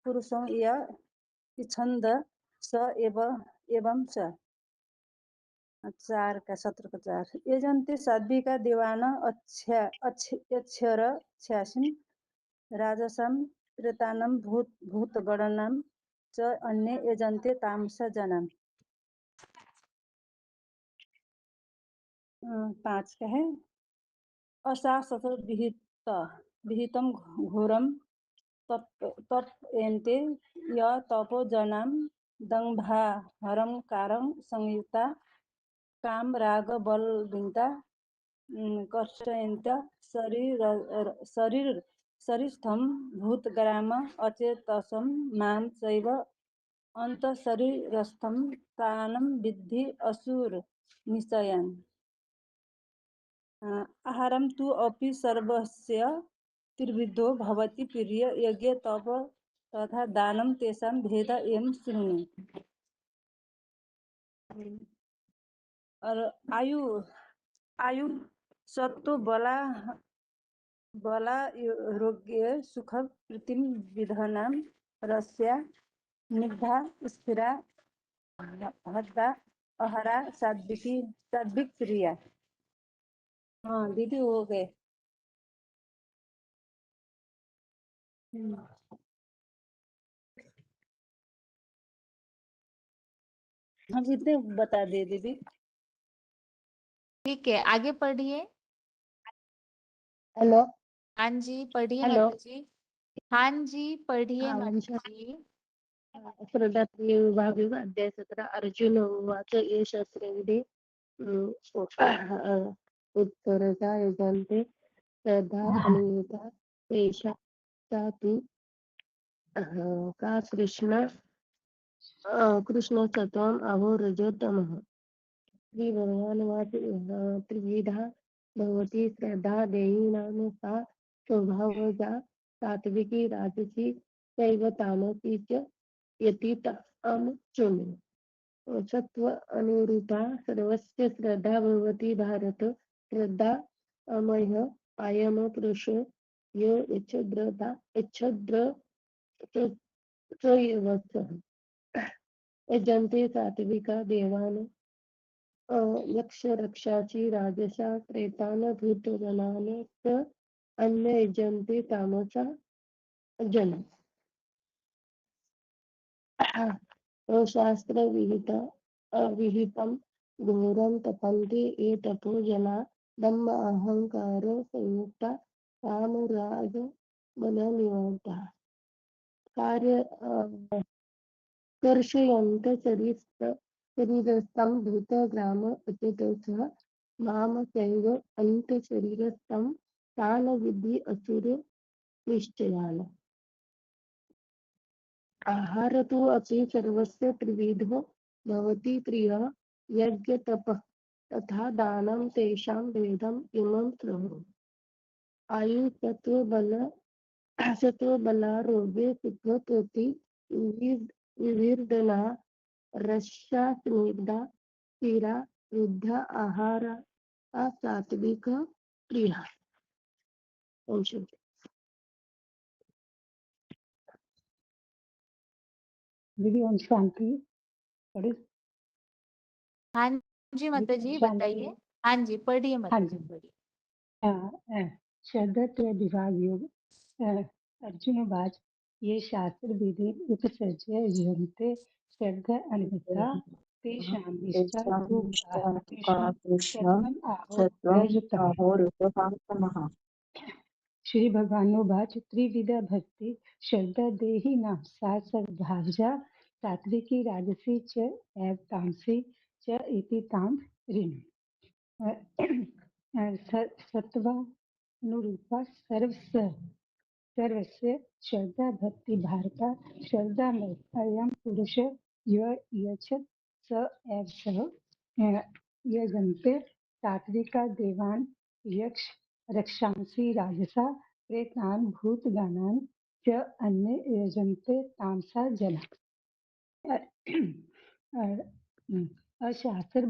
पुरुषं छंद स एवं च 4 का 17 का 4 यजन्ते साध्विका देवाना अक्षर छ्यासिन राजसं प्रेतानं भूतगणनं च अन्ये यजन्ते तामस जनम 5 का है अशासत विहितं घोरं तप्यन्ते य तपो जनां दंभाहंकारं संयुक्ता काम राग बल विंता कर्षयन्त शरीरस्थं भूतग्राम अचेतसं मां चैव अन्तःशरीरस्थं तानं विद्धि असुर निश्चयान् आहारं तु अपि सर्वस्य त्रिविधो भवति प्रिय यज्ञ तप तथा दानं तेषां भेद एवं शृणु और आयु सत्व बला रोग्य सुख प्रीतिम विधानां रस्या निग्धा स्थिरा हद्दा आहारा सात्विक प्रिया। हाँ दीदी हो गए। हाँ जितने बता दे दीदी। ठीक है, आगे पढ़िए। हेलो हाँ जी पढ़िए हेलो माता जी। हाँ जी पढ़िए हाँ माता जी। श्रद्धात्रिय विभाग अध्याय 17 अर्जुन उवाच ये शस्त्रविधे उत्तरता यजन्ते श्रद्धा अनियता तेषा सा तु का कृष्णसत्त्वम् अहो रजोतमः श्री भगवान वाच त्रिविधा भगवती श्रद्धा देहिनां सा स्वभावजा सात्विकी राजसी चैव तामसी च यति चुनु सत्व अनुरूपा सर्वस्य श्रद्धा भवति भारत श्रद्धा अमय अयम पुरुषो यो इच्छद्र यजन्ते सात्विका देवान् यक्ष रक्षाची राजसा प्रेतान भूतगणान च अन्य यजन्ते तामसा जन शास्त्र विहितं घोरं तपन्ति ये तपो जना दम्भ अहंकार संयुक्ता काम राग बलनिवाता कार्य कर्षयन्त शरीरस्थं भूतग्राम अचेतसः माम चैव अन्तःशरीरस्थं तान् विद्धि असुर निश्चयान् आहार तु अपि सर्वस्य त्रिविधो भवति प्रियः यज्ञ तपः तथा दानं तेषां भेदम् इमं शृणु आयु सत्त्वबलारोग्ये सुखकृति विविर्दना रस्या स्निग्धा स्थिरा वृद्धा आहारा सात्विक प्रिया। दीदी ओम शांति पढ़ी। हाँ जी माता दीदी ओम जी शांति। बताइए। हाँ जी पढ़िए हाँ माता जी जी पढ़िए। श्रद्धत्व विभाग योग अर्जुन वाच ये शास्त्र विधि उपसर्ज्य यन्ते श्रद्धा अन्विता तेषां निष्ठा तु का कृष्ण सत्वम् आहो रजतमः। श्री भगवानुवाच त्रिविधा भक्ति श्रद्धा देहिनां सा सद्भावजा सात्विकी राजसी च एव तामसी च इति तां ऋणु सत्वानुरूपा सर्वस्य श्रद्धा भक्ति भारता श्रद्धा में अयं पुरुष यच्छत् स एव सः यजन्ते सात्विका देवान् यक्ष रक्षांसि राजसा प्रेतान् भूतगणान् च अन्ये यजन्ते तामसा जना अशास्त्र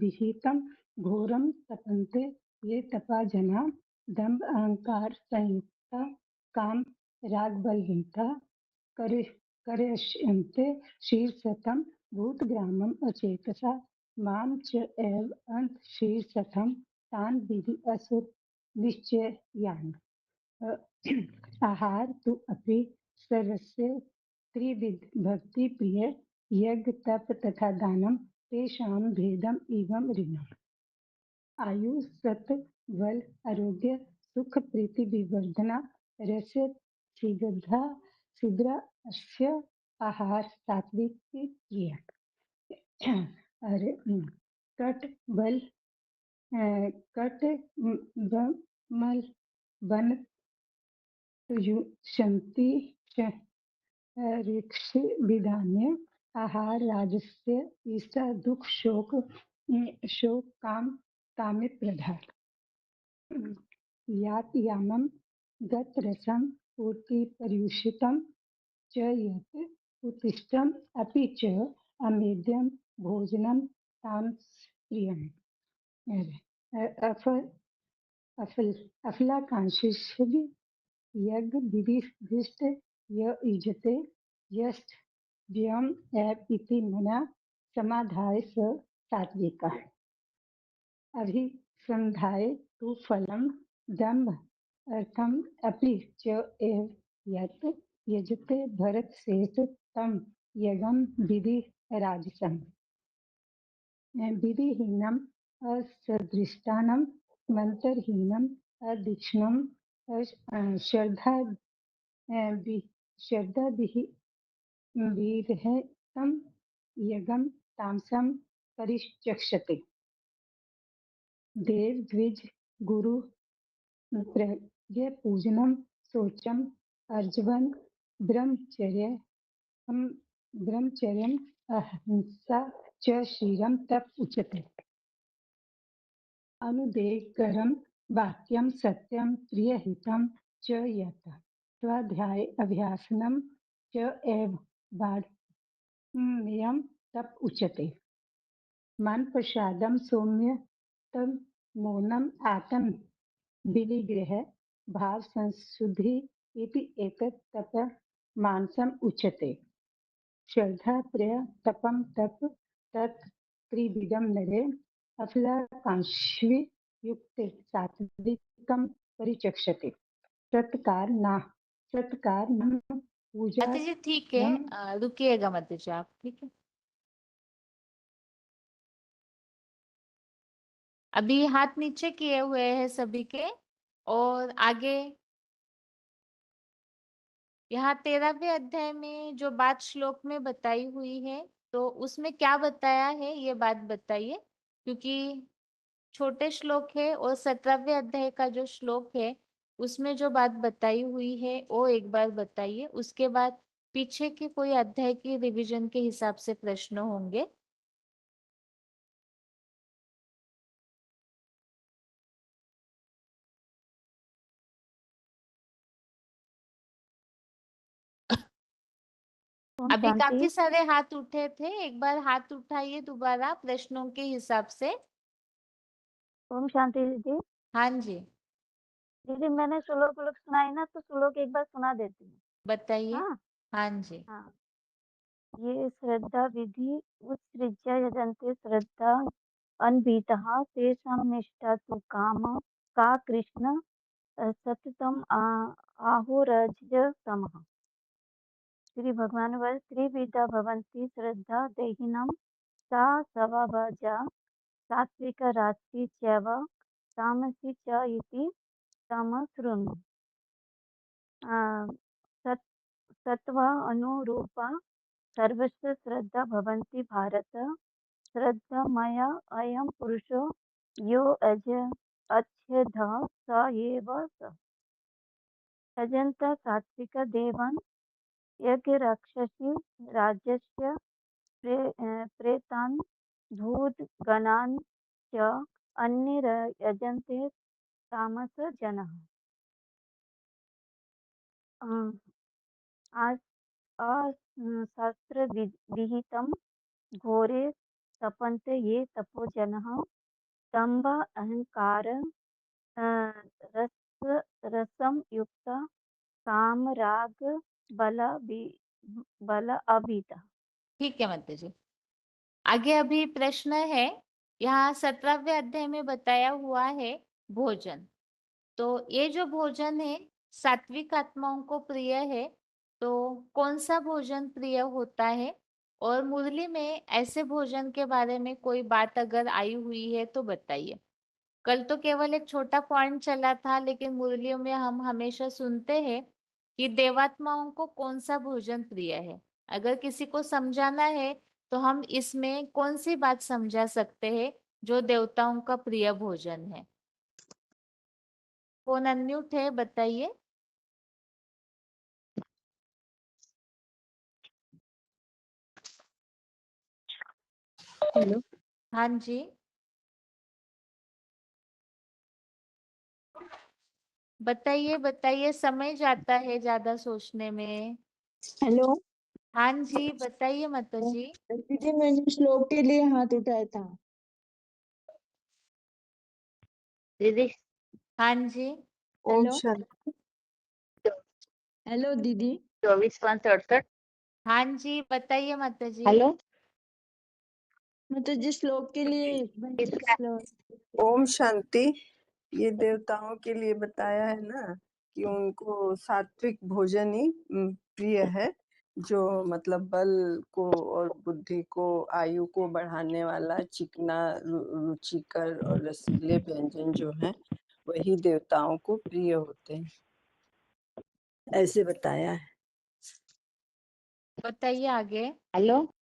विहितं घोरं तपन्ते ये तपा जना दम्भ अहंकार संयुक्ता काम राग बलहीनता करयन्ते शीर्षतम भूतग्रामम अचेतसा माम च एव अंत शीर्षतम तान विधि असुर निश्चयान। आहार तु अपि सर्वस्य त्रिविध भक्ति प्रिय यज्ञ तप तथा दानम तेषां भेदम इवं ऋणम। आयु सत बल आरोग्य सुख प्रीति विवर्धना रस्य शीघ्रता शीघ्र अस्य आहार सात्विक क्रिया। अरे कट बल कट मल वन शांति ऋक्ष विधान्य आहार राजस्य ईसा दुख शोक शोक काम कामे प्रधान। यात यामम गत रसम पूर्ति पर्युषितम च यत् उत्तिष्ठम अपि च अमेद्यम भोजनम ताम प्रियम। अफलाकांक्षी यज्ञ विधिष्ट य युजते यश्च व्ययम् एव इति मना समाधाय स सात्विकः। अभिसंधाय तु फलं दम्भ अर्थम अपि च एव यत् यजते भरतश्रेष्ठ तं यज्ञं विधि राजसम्। विधिहीनम् असदृष्टानं मंत्रहीनम् अदीक्षणम् श्रद्धा विरहितं यज्ञं तामसं परिचक्षते। देव द्विज गुरु प्रज्ञ पूजनम शौचम अर्जवन ब्रह्मचर्यम अहिंसा च शीलम तप उच्यते। अनुदेकरम वाक्यम सत्यम प्रियहितम च यत् स्वाध्याय अभ्यासनम च एव वाङ्मयम् तप उच्यते। मन प्रसादम सौम्य तम मौनम आत्म विनिग्रह भाव संशुद्धि इति एतत् तप मानसम उच्यते। श्रद्धा प्रिय तपम तप तत् त्रिविधम नरे अफलाकांक्षी युक्त सात्विकम परिचक्षते। सत्कार ना पूजा माता जी ठीक है, रुकिएगा माता जी आप, ठीक है। अभी हाथ नीचे किए हुए हैं सभी के, और आगे यहाँ 13वें अध्याय में जो बात श्लोक में बताई हुई है, तो उसमें क्या बताया है ये बात बताइए, क्योंकि छोटे श्लोक है और 17वें अध्याय का जो श्लोक है उसमें जो बात बताई हुई है वो एक बार बताइए। उसके बाद पीछे के कोई अध्याय की रिवीजन के हिसाब से प्रश्न होंगे। अभी काफी सारे हाथ उठे थे, एक बार हाथ उठाइए दोबारा प्रश्नों के हिसाब से। ओम शांति दीदी। हाँ जी दीदी मैंने श्लोक सुनाई ना, तो श्लोक एक बार सुना देती हूँ। बताइए। हाँ हाँ जी हाँ। ये श्रद्धा विधि उत्सृज्य यजन्ते श्रद्धा अनभितः तेषां निष्ठा तु काम का कृष्ण सततम आहुरजतमः। श्री भगवान वर त्रिविधा भवन्ति श्रद्धा देहिनां सा स्वभावजा सात्विक राजसी चैव तामसी च इति तम शृणु। सत्व अनुरूपा सर्वस्य श्रद्धा भवन्ति भारत। श्रद्धामय अयं पुरुषो यो अच्छेदः स एव स। यजन्त सात्विक देवान् यज्ञरक्षसि राज्यस्य प्रेतान् भूतगणान् च अन्ये यजन्ते तामस जनः। शास्त्र विहितं घोरे तपन्ते ये तपो जनः। दम्भ अहंकार रसं युक्त काम राग बल बल अभिता। ठीक है माता जी। आगे अभी प्रश्न है, यहाँ 17वें अध्याय में बताया हुआ है भोजन। तो ये जो भोजन है सात्विक आत्माओं को प्रिय है, तो कौन सा भोजन प्रिय होता है? और मुरली में ऐसे भोजन के बारे में कोई बात अगर आई हुई है तो बताइए। कल तो केवल एक छोटा पॉइंट चला था, लेकिन मुरलियों में हम हमेशा सुनते हैं कि देवात्माओं को कौन सा भोजन प्रिय है। अगर किसी को समझाना है तो हम इसमें कौन सी बात समझा सकते हैं जो देवताओं का प्रिय भोजन है? फोन अनम्यूट है, बताइए। हेलो। हाँ जी, बताइए बताइए, समय जाता है ज्यादा सोचने में। हेलो। हाँ जी, बताइए माता जी। दीदी मैंने श्लोक के लिए हाथ उठाया था। दीदी। हाँ जी, ओम हेलो। शांति। हेलो दीदी। 24-5-68। हाँ जी, बताइए माता जी। हेलो। मतलब जिस श्लोक के लिए श्लोक ओम शांति। ये देवताओं के लिए बताया है ना कि उनको सात्विक भोजन ही प्रिय है, जो मतलब बल को और बुद्धि को, आयु को बढ़ाने वाला चिकना, रुचिकर और रसीले व्यंजन जो हैं वही देवताओं को प्रिय होते हैं, ऐसे बताया है। बताइए आगे। हेलो।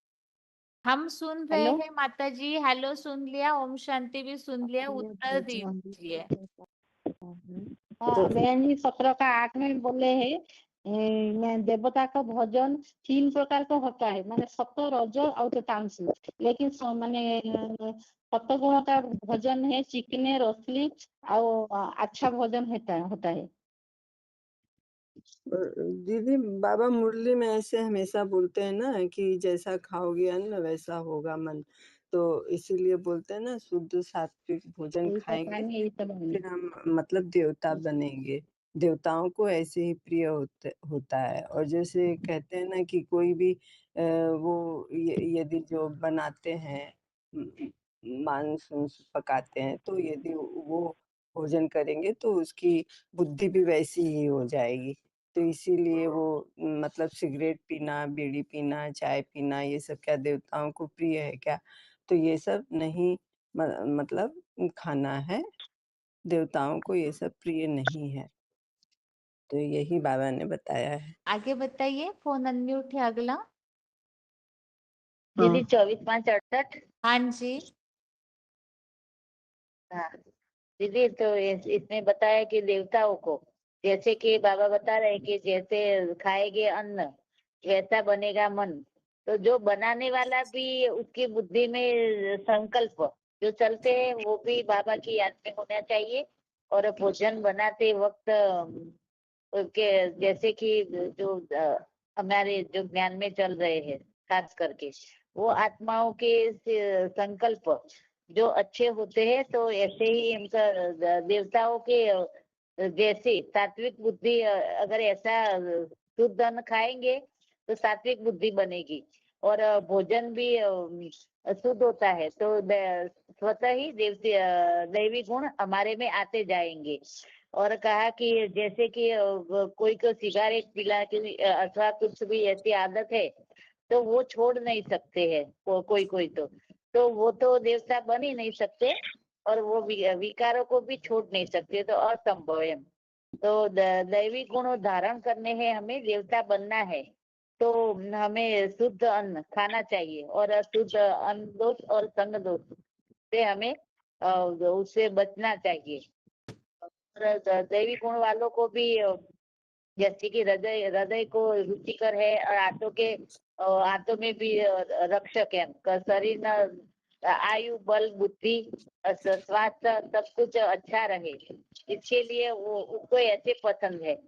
हम सुन रहे हेलो। हैं माता जी। हेलो सुन लिया, ओम शांति भी सुन लिया, उत्तर दीजिए। हाँ, बहन जी 17 का 8 में बोले हैं देवता का भोजन 3 प्रकार का होता है, माने सत्व, रज और तामस। लेकिन माने सत्व गुण का भोजन है चिकने, रसली और अच्छा भोजन होता है। दीदी बाबा मुरली में ऐसे हमेशा बोलते हैं ना कि जैसा खाओगे अन्न वैसा होगा मन, तो इसीलिए बोलते हैं ना शुद्ध सात्विक भोजन खाएंगे फिर हम मतलब देवता बनेंगे। देवताओं को ऐसे ही प्रिय होता है। और जैसे कहते हैं ना कि कोई भी वो यदि जो बनाते हैं मांस पकाते हैं, तो यदि वो भोजन करेंगे तो उसकी बुद्धि भी वैसी ही हो जाएगी। तो इसीलिए वो मतलब सिगरेट पीना, बीड़ी पीना, चाय पीना, ये सब क्या देवताओं को प्रिय है क्या? तो ये सब नहीं मतलब खाना है, देवताओं को ये सब प्रिय नहीं है। तो यही बाबा ने बताया है। आगे बताइए, फोन अनम्यूट है अगला। दीदी 24-5-68। हाँ जी। हाँ दीदी, तो इसमें बताया कि देवताओं को, जैसे कि बाबा बता रहे हैं कि जैसे खाएंगे अन्न वैसा बनेगा मन। तो जो बनाने वाला भी उसकी बुद्धि में संकल्प जो चलते हैं वो भी बाबा की याद में होना चाहिए। और भोजन बनाते वक्त के जैसे कि जो हमारे जो ज्ञान में चल रहे हैं खास करके वो आत्माओं के संकल्प जो अच्छे होते हैं, तो ऐसे ही उनका देवताओं के जैसे सात्विक बुद्धि अगर ऐसा शुद्ध अन्न खाएंगे तो सात्विक बुद्धि बनेगी और भोजन भी शुद्ध होता है, तो स्वतः ही दैवी गुण हमारे में आते जाएंगे। और कहा कि जैसे कि कोई को सिगारेट पिला के अथवा कुछ भी ऐसी आदत है तो वो छोड़ नहीं सकते हैं, कोई तो वो तो देवता बन ही नहीं सकते और वो विकारों को भी छोड़ नहीं सकते, तो असंभव है। तो दैवी गुण धारण करने हैं, हमें देवता बनना है, तो हमें शुद्ध अन्न खाना चाहिए और शुद्ध अन्न दोष और संग दोष से हमें उससे बचना चाहिए। और दैवी गुण वालों को भी जैसे कि हृदय को रुचिकर है और आंतों में भी रक्षक है, शरीर न आयु, बल, बुद्धि, स्वास्थ्य सब कुछ अच्छा रहे, इसके लिए वो उसको ऐसे पसंद है।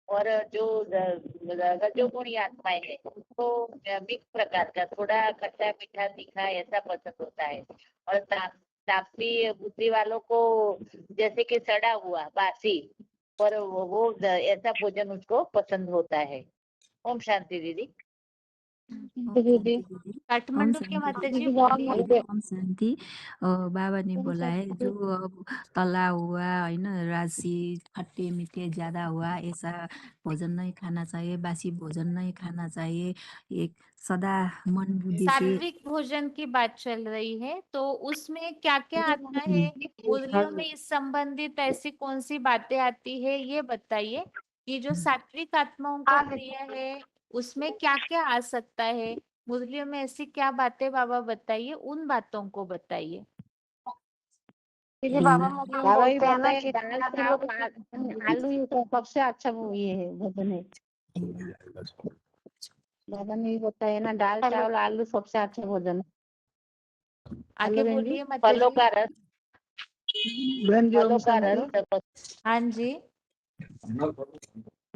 और जो रजोगुणी आत्माएं है उसको मिक्स प्रकार का, थोड़ा खट्टा मीठा तीखा ऐसा पसंद होता है। और तापसी बुद्धि वालों को जैसे कि सड़ा हुआ बासी पर वो ऐसा भोजन उसको पसंद होता है। ओम शांति दीदी। काठमांडू के शांति माता दीदी जी बोलिए। ओम शांति। बाबा ने बोला है जो अब तला हुआ है ना, राशि खट्टे मीठे ज्यादा हुआ ऐसा भोजन नहीं खाना चाहिए, बासी भोजन नहीं खाना चाहिए। एक सदा मन बुद्धि से सात्विक भोजन की बात चल रही है, तो उसमें क्या क्या आता है मुरलियों में, इस संबंधित ऐसी कौन सी बातें आती है ये बताइए कि जो सात्विक आत्माओं को प्रिय है उसमें क्या क्या आ सकता है। मुरलियों में ऐसी क्या बातें बाबा बताइए, उन बातों को बताइए। क्योंकि बाबा मुरली में बोलते हैं ना कि दाल चावल आलू ही तो सबसे अच्छा वो ये है भोजन है। बाबा ने बताया है ना, दाल चावल आलू सबसे अच्छा भोजन है। आगे हेलो बहन जी। बोलिए माता फलों जी। का रस, बहन जी ओम फलों का शांति। रस, हाँ जी।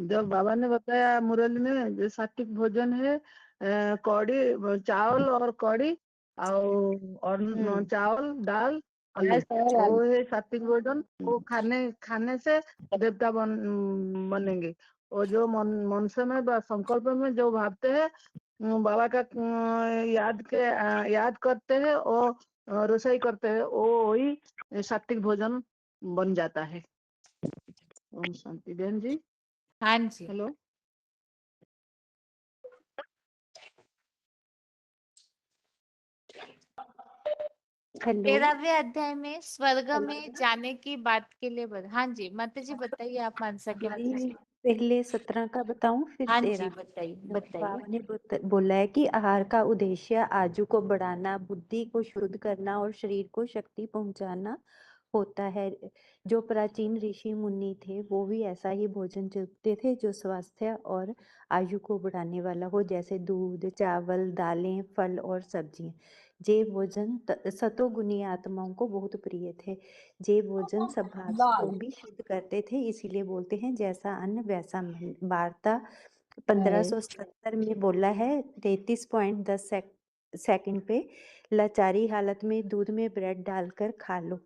जब बाबा ने बताया मुरली में जो सात्विक भोजन है, कौड़ी चावल और कौड़ी और चावल दाल आलू, दाल चावल वो आलू है सात्विक भोजन। वो खाने से देवता बनेंगे। और जो मनुष्य में संकल्प में जो भावते हैं, बाबा का याद करते हैं और रसोई करते हैं, वो वही सात्विक भोजन बन जाता है। ओम शांति। बहन जी हाँ जी। हेलो। हेलो 13वें अध्याय में स्वर्ग में जाने की बात के लिए हाँ जी माता जी बताइए, आप मानसा के माता दीदी जी। पहले 17 का बताऊं फिर हाँ जी 13। बताइए बाबा बताइए। ने बोला है कि आहार का उद्देश्य आजू को बढ़ाना, बुद्धि को शुद्ध करना और शरीर को शक्ति पहुंचाना होता है। जो प्राचीन ऋषि मुनि थे वो भी ऐसा ही भोजन चुनते थे जो स्वास्थ्य और आयु को बढ़ाने वाला हो, जैसे दूध, चावल, दालें, फल और सब्जियां। ये भोजन सतोगुनी आत्माओं को बहुत प्रिय थे। ये भोजन स्वभाव को भी शुद्ध करते थे, इसीलिए बोलते हैं जैसा अन्न वैसा मन। वार्ता 1577 में बोला है 33.10 सेकंड पे, लाचारी हालत में दूध में ब्रेड डालकर खा लो,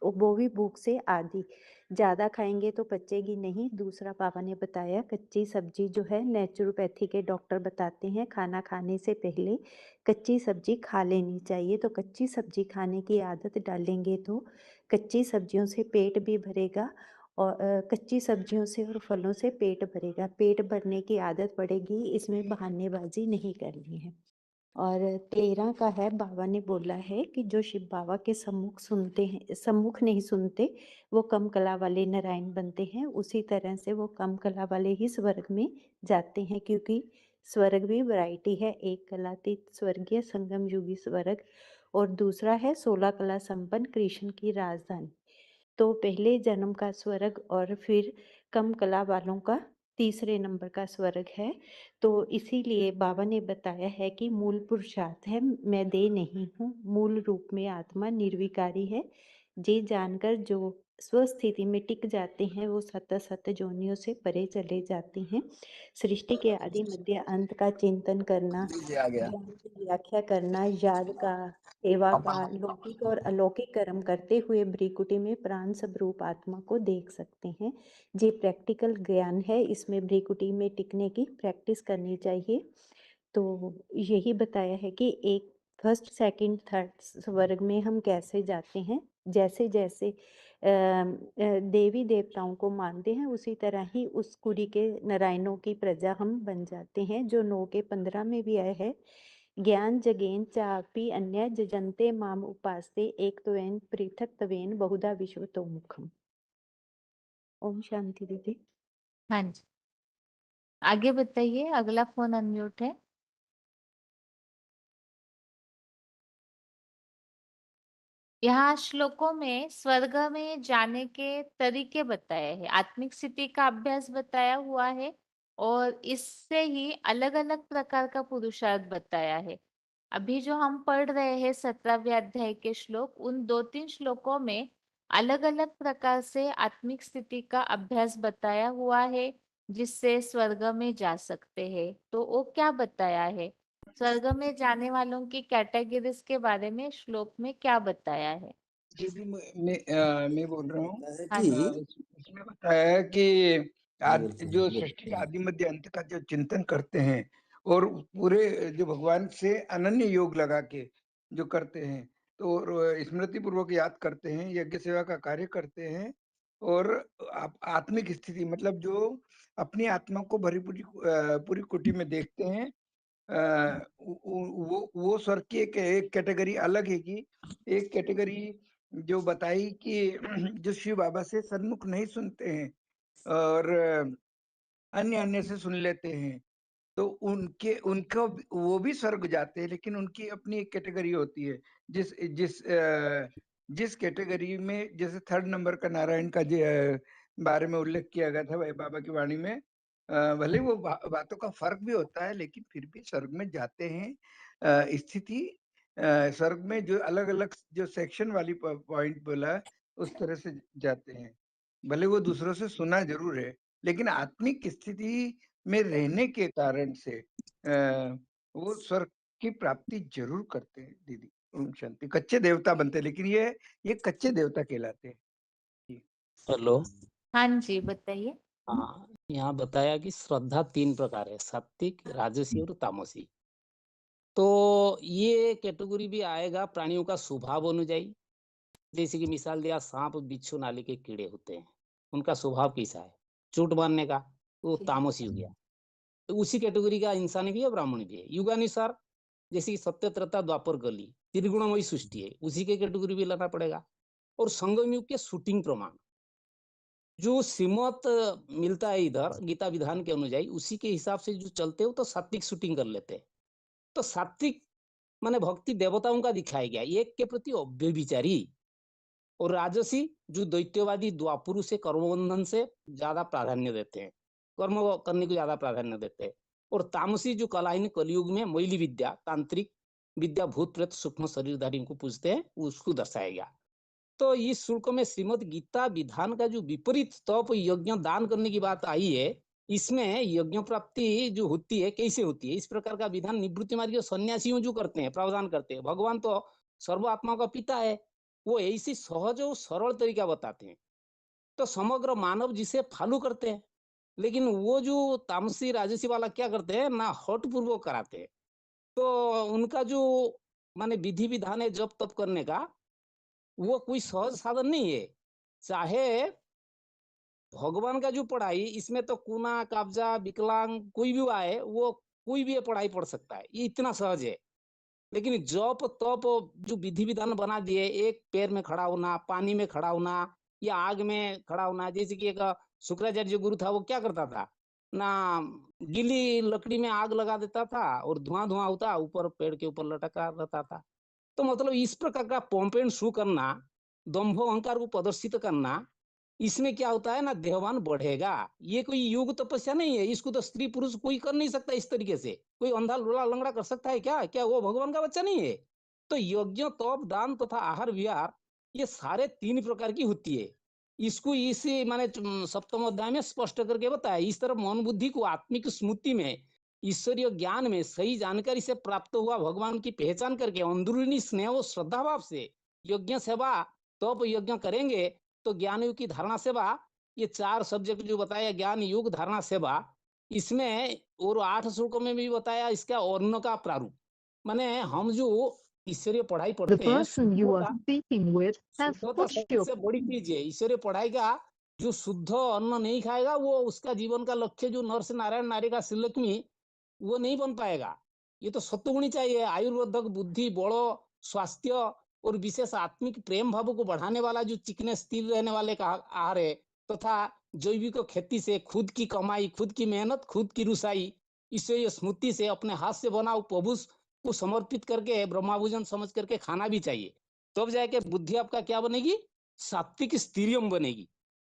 तो वो भी भूख से आधी। ज्यादा खाएंगे तो पचेगी नहीं। दूसरा पापा ने बताया कच्ची सब्जी जो है, नेचुरोपैथी के डॉक्टर बताते हैं खाना खाने से पहले कच्ची सब्जी खा लेनी चाहिए। तो कच्ची सब्जी खाने की आदत डालेंगे तो कच्ची सब्जियों से पेट भी भरेगा और कच्ची सब्जियों से और फलों से पेट भरेगा। पेट भरने की आदत पड़ेगी, इसमें बहानेबाजी नहीं करनी है। और 13 का है, बाबा ने बोला है कि जो शिव बाबा के सम्मुख सुनते हैं, सम्मुख नहीं सुनते, वो कम कला वाले नारायण बनते हैं। उसी तरह से वो कम कला वाले ही स्वर्ग में जाते हैं, क्योंकि स्वर्ग भी वैरायटी है। एक कलातीत स्वर्गीय संगम युगी स्वर्ग और दूसरा है 16 कला संपन्न कृष्ण की राजधानी। तो पहले जन्म का स्वर्ग और फिर कम कला वालों का तीसरे नंबर का स्वर्ग है। तो इसीलिए बाबा ने बताया है कि मूल पुरुषार्थ है मैं देह नहीं हूँ, मूल रूप में आत्मा निर्विकारी है। ये जानकर जो स्वस्थिति में टिक जाते हैं वो सत जोनियों से परे चले जाते हैं। सृष्टि के आदि मध्य अंत का चिंतन करना, ज्ञान की व्याख्या करना, याद का, सेवा का, लौकिक और अलौकिक कर्म करते हुए भ्रिकुटी में प्राण स्वरूप आत्मा को देख सकते हैं। ये प्रैक्टिकल ज्ञान है, इसमें भ्रिकुटी में टिकने की प्रैक्टिस करनी चाहिए। तो यही बताया है कि एक फर्स्ट सेकंड थर्ड स्वर्ग में हम कैसे जाते हैं। जैसे जैसे देवी देवताओं को मानते हैं उसी तरह ही उस कुरी के नारायणों की प्रजा हम बन जाते हैं, जो 9 के 15 में भी आया है। ज्ञान जगेन चापि अन्य जजन्ते माम उपास्ते एक त्वेन पृथक तवेन बहुधा विश्वतो मुखम। ओम शांति दीदी। हाँ जी आगे बताइए, अगला फोन अनम्यूट है। यहाँ श्लोकों में स्वर्ग में जाने के तरीके बताए हैं, आत्मिक स्थिति का अभ्यास बताया हुआ है और इससे ही अलग अलग प्रकार का पुरुषार्थ बताया है। अभी जो हम पढ़ रहे हैं 17वें अध्याय के श्लोक, उन 2-3 श्लोकों में अलग अलग प्रकार से आत्मिक स्थिति का अभ्यास बताया हुआ है जिससे स्वर्ग में जा सकते हैं। तो वो क्या बताया है, स्वर्ग में जाने वालों की कैटेगरीज के बारे में श्लोक में क्या बताया है। दीदी मैं बोल रहा हूँ। हाँ जी। इसमें बताया है कि जो सृष्टि का आदि मध्य अंत का जो चिंतन करते हैं और पूरे जो भगवान से अनन्य योग लगा के जो करते हैं, तो स्मृति पूर्वक याद करते हैं, यज्ञ सेवा का कार्य करते हैं, और आत्मिक स्थिति मतलब जो अपनी आत्मा को भरी पूरी कुटी में देखते हैं, वो स्वर्ग की एक कैटेगरी अलग है। कि एक कैटेगरी जो बताई कि जो शिव बाबा से सन्मुख नहीं सुनते हैं और अन्य से सुन लेते हैं, तो उनको वो भी स्वर्ग जाते हैं, लेकिन उनकी अपनी एक कैटेगरी होती है। जिस कैटेगरी में जैसे 3rd नंबर का नारायण का बारे में उल्लेख किया गया था भाई बाबा की वाणी में, भले वो बातों का फर्क भी होता है, लेकिन फिर भी स्वर्ग में जाते हैं। स्थिति स्वर्ग में जो अलग अलग जो सेक्शन वाली पॉइंट बोला, उस तरह से जाते हैं। भले वो दूसरों से सुना जरूर है, लेकिन आत्मिक स्थिति में रहने के कारण से वो स्वर्ग की प्राप्ति जरूर करते हैं। दीदी ओम शांति। कच्चे देवता बनते हैं, लेकिन ये कच्चे देवता कहलाते हैं। हेलो। हाँ जी, बताइए। हाँ, यहाँ बताया कि श्रद्धा 3 प्रकार है, सात्विक, राजसी और तामसी। तो ये कैटेगरी भी आएगा प्राणियों का स्वभाव अनुଯାयी। जैसे कि मिसाल दिया, सांप, बिच्छू, नाली के कीड़े होते हैं, उनका स्वभाव कैसा है, चोट मारने का, वो तामसी हो गया। तो उसी कैटेगरी का इंसान भी है, ब्राह्मण भी है। युगानुसार जैसे कि सत्य, त्रेता, द्वापर, कली, त्रिगुणमयी सृष्टि है, उसी के कैटेगरी भी लाना पड़ेगा। और संगम युग के शूटिंग प्रमाण जो श्रीमत मिलता है इधर गीता विधान के अनुଯାयी, उसी के हिसाब से जो चलते हो तो सात्विक शूटिंग कर लेते हैं। तो सात्विक माने भक्ति देवताओं का दिखाया गया, एक के प्रति अव्यभिचारी। और राजसी जो दैत्यवादी द्वापुरु से कर्मबंधन से ज्यादा प्राधान्य देते हैं, कर्म करने को ज्यादा प्राधान्य देते हैं। और तामसी जो कलाहीन कलयुग में मैली विद्या, तांत्रिक विद्या, भूत प्रेत सूक्ष्म शरीरधारी को पूजते हैं, उसको दर्शाया गया। तो इस शुल्क में श्रीमद गीता विधान का जो विपरीत तप यज्ञ दान करने की बात आई है, इसमें यज्ञ प्राप्ति जो होती है कैसे होती है, इस प्रकार का विधान निवृत्ति मार्ग सन्यासियों जो करते हैं, प्रावधान करते हैं। भगवान तो सर्व आत्मा का पिता है, वो ऐसी सहज और सरल तरीका बताते हैं, तो समग्र मानव जिसे फॉलो करते हैं। लेकिन वो जो तामसी राजसी वाला क्या करते हैं ना, हट पूर्वक कराते हैं। तो उनका जो माने विधि विधान है जप तप करने का, वो कोई सहज साधन नहीं है। चाहे भगवान का जो पढ़ाई, इसमें तो कूना, कब्जा, विकलांग कोई भी आए, वो कोई भी ये पढ़ाई पढ़ सकता है, ये इतना सहज है। लेकिन जप तप जो विधि विधान बना दिए, एक पैर में खड़ा होना, पानी में खड़ा होना, या आग में खड़ा होना। जैसे कि एक शुक्राचार्य गुरु था, वो क्या करता था ना, गीली लकड़ी में आग लगा देता था और धुआं धुआं होता, ऊपर पेड़ के ऊपर लटका रहता था। तो मतलब इस प्रकार का पंप एंड शू करना, दंभ अहंकार को प्रदर्शित करना, इसमें क्या होता है ना, देहवान बढ़ेगा। ये कोई योग तपस्या नहीं है, इसको तो स्त्री पुरुष कोई कर नहीं सकता इस तरीके से। कोई अंधा लूला लंगड़ा कर सकता है क्या? क्या वो भगवान का बच्चा नहीं है? तो यज्ञ तप दान तथा आहार विहार, ये सारे 3 प्रकार की होती है। इसको इसी माने 7वें अध्याय में स्पष्ट करके बताया। इस तरह मन बुद्धि को आत्मिक स्मृति में, ईश्वरीय ज्ञान में सही जानकारी से प्राप्त हुआ भगवान की पहचान करके अंदरूनी स्नेह और श्रद्धा भाव से यज्ञ सेवा तप यज्ञ करेंगे तो ज्ञान युग की धारणा सेवा, ये 4 सब्जेक्ट जो बताया, ज्ञान युग धारणा सेवा, इसमें और 8 श्लोकों में भी बताया इसका अन्न का प्रारूप। माने हम जो ईश्वरीय पढ़ाई पढ़ते हैं, शुद्धता सबसे बड़ी चीज है। ईश्वरीय पढ़ाई का जो शुद्ध अन्न नहीं खाएगा, वो उसका जीवन का लक्ष्य जो नर से नारायण, नारी का श्रीलक्ष्मी, वो नहीं बन पाएगा। ये तो सत्वगुणी चाहिए, आयुर्वर्धक, बुद्धि, बल, स्वास्थ्य और विशेष आत्मिक प्रेम भाव को बढ़ाने वाला जो चिकने स्थिर रहने वाले का आहार है, तथा जैविक खेती से खुद की कमाई, खुद की मेहनत, खुद की रुसाई, ईश्वरीय स्मृति से अपने हाथ से बना प्रभु को समर्पित करके ब्रह्माभोजन समझ करके खाना भी चाहिए। तब जाके बुद्धि आपका क्या बनेगी, सात्विक स्थिरियम बनेगी।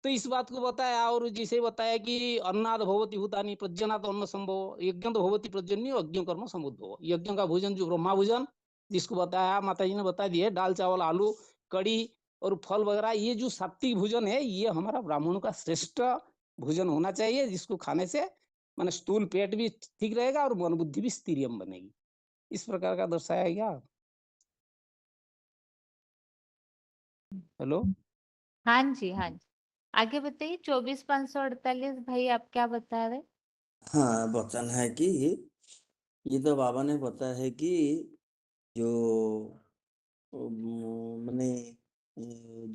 तो इस बात को बताया। और जिसे बताया कि अन्नाद भवति भूतानि प्रज्ञनाद अन्न संभव, यज्ञ तो भवति प्रज्ञन्य यज्ञ कर्म समुद्भव। यज्ञ का भोजन जो ब्रह्माभोजन, जिसको बताया माता जी ने बता दिए, दाल चावल आलू कड़ी और फल वगैरह, ये जो सात्विक भोजन है, ये हमारा ब्राह्मणों का श्रेष्ठ भोजन होना चाहिए, जिसको खाने से माने स्थूल पेट भी ठीक रहेगा और मन बुद्धि भी स्थिरियम बनेगी। इस प्रकार का दर्शाया गया। हेलो, हाँ जी, हाँ जी, आगे बताइए। 24,548 भाई, आप क्या बता रहे? हाँ, वचन है कि ये तो बाबा ने बताया है कि जो माने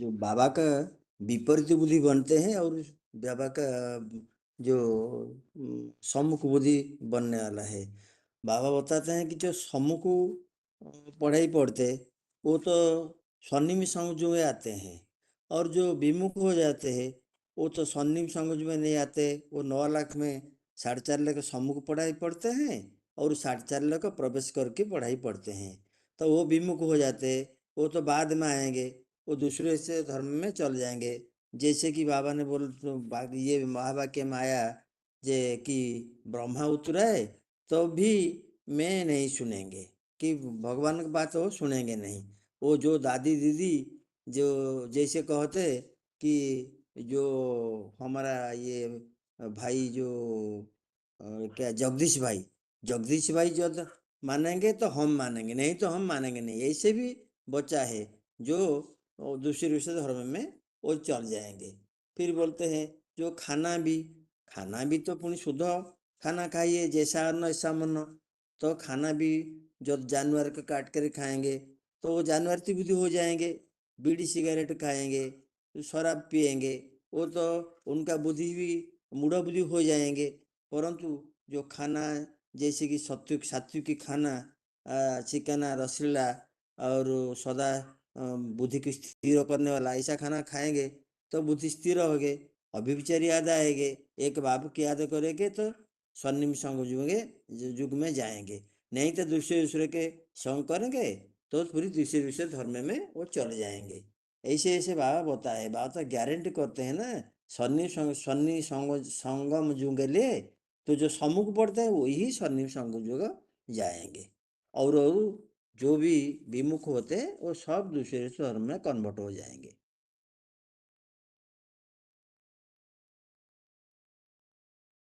जो बाबा का विपरीत बुद्धि बनते हैं और बाबा का जो सम्मुख बुद्धि बनने वाला है। बाबा बताते हैं कि जो सम्मुख पढ़ाई पढ़ते वो तो स्वर्णिम संयुग में आते हैं और जो विमुख हो जाते हैं वो तो स्वर्णिम संयुग में नहीं आते। वो 9 लाख में 4.5 लाख सम्मुख पढ़ाई पढ़ते हैं और 4.5 लाख प्रवेश करके पढ़ाई पढ़ते हैं। तो वो विमुख हो जाते हैं, वो तो बाद में आएंगे, वो दूसरे से धर्म में चल जाएंगे। जैसे कि बाबा ने बोल तो ये महावाक्य में आया जे कि ब्रह्मा उतराए तो भी मैं नहीं सुनेंगे कि भगवान की बात वो सुनेंगे नहीं। वो जो दादी दीदी जो जैसे कहते कि जो हमारा ये भाई जो क्या जगदीश भाई जो मानेंगे तो हम मानेंगे, नहीं तो हम मानेंगे नहीं। ऐसे भी बच्चा है जो दूसरे धर्म में वो चल जाएंगे। फिर बोलते हैं जो खाना भी तो पुण्य शुद्ध खाना खाइए, जैसा अन्न ऐसा मन। तो खाना भी जो जानवर को काट कर खाएंगे तो वो जानवर की बुद्धि हो जाएंगे। बीड़ी सिगरेट खाएंगे, शराब पिएंगे, वो तो उनका बुद्धि भी मूढ़ बुद्धि हो जाएंगे। परंतु जो खाना जैसे कि सात्विक खाना चिकना रसीला और सदा बुद्धि को स्थिर करने वाला ऐसा खाना खाएंगे तो बुद्धि स्थिर होगे। अभिविचार याद आएंगे, एक बाबू की याद करेंगे तो स्वर्णिम युग में जाएंगे। नहीं तो दूसरे के संग करेंगे तो पूरी दूसरे धर्म में वो चले जाएंगे। ऐसे ऐसे बाबा बताए, बाबा तो गारंटी करते हैं ना। स्वर्णी संगम युग ले तो जो सम्मुख पड़ता है वही स्वर्णिम संगम युग जाएंगे। और जो भी विमुख होते हैं वो सब दूसरे धर्म में कन्वर्ट हो जाएंगे।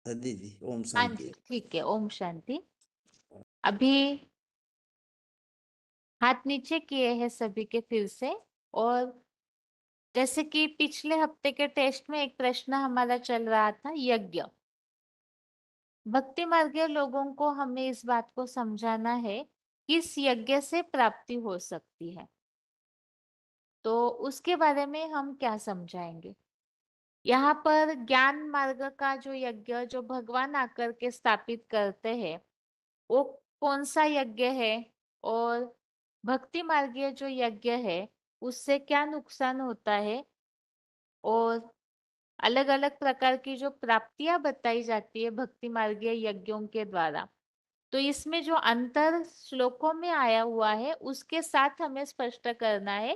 दीदी ओम हाँ शांति। जी, ठीक है। ओम शांति। अभी हाथ नीचे किए हैं सभी के फिर से। और जैसे कि पिछले हफ्ते के टेस्ट में एक प्रश्न हमारा चल रहा था, यज्ञ। भक्ति मार्गीय लोगों को हमें इस बात को समझाना है कि इस यज्ञ से प्राप्ति हो सकती है। तो उसके बारे में हम क्या समझाएंगे? यहाँ पर ज्ञान मार्ग का जो यज्ञ जो भगवान आकर के स्थापित करते हैं वो कौन सा यज्ञ है, और भक्ति मार्गीय जो यज्ञ है उससे क्या नुकसान होता है, और अलग अलग प्रकार की जो प्राप्तियां बताई जाती है भक्ति मार्गीय यज्ञों के द्वारा, तो इसमें जो अंतर श्लोकों में आया हुआ है उसके साथ हमें स्पष्ट करना है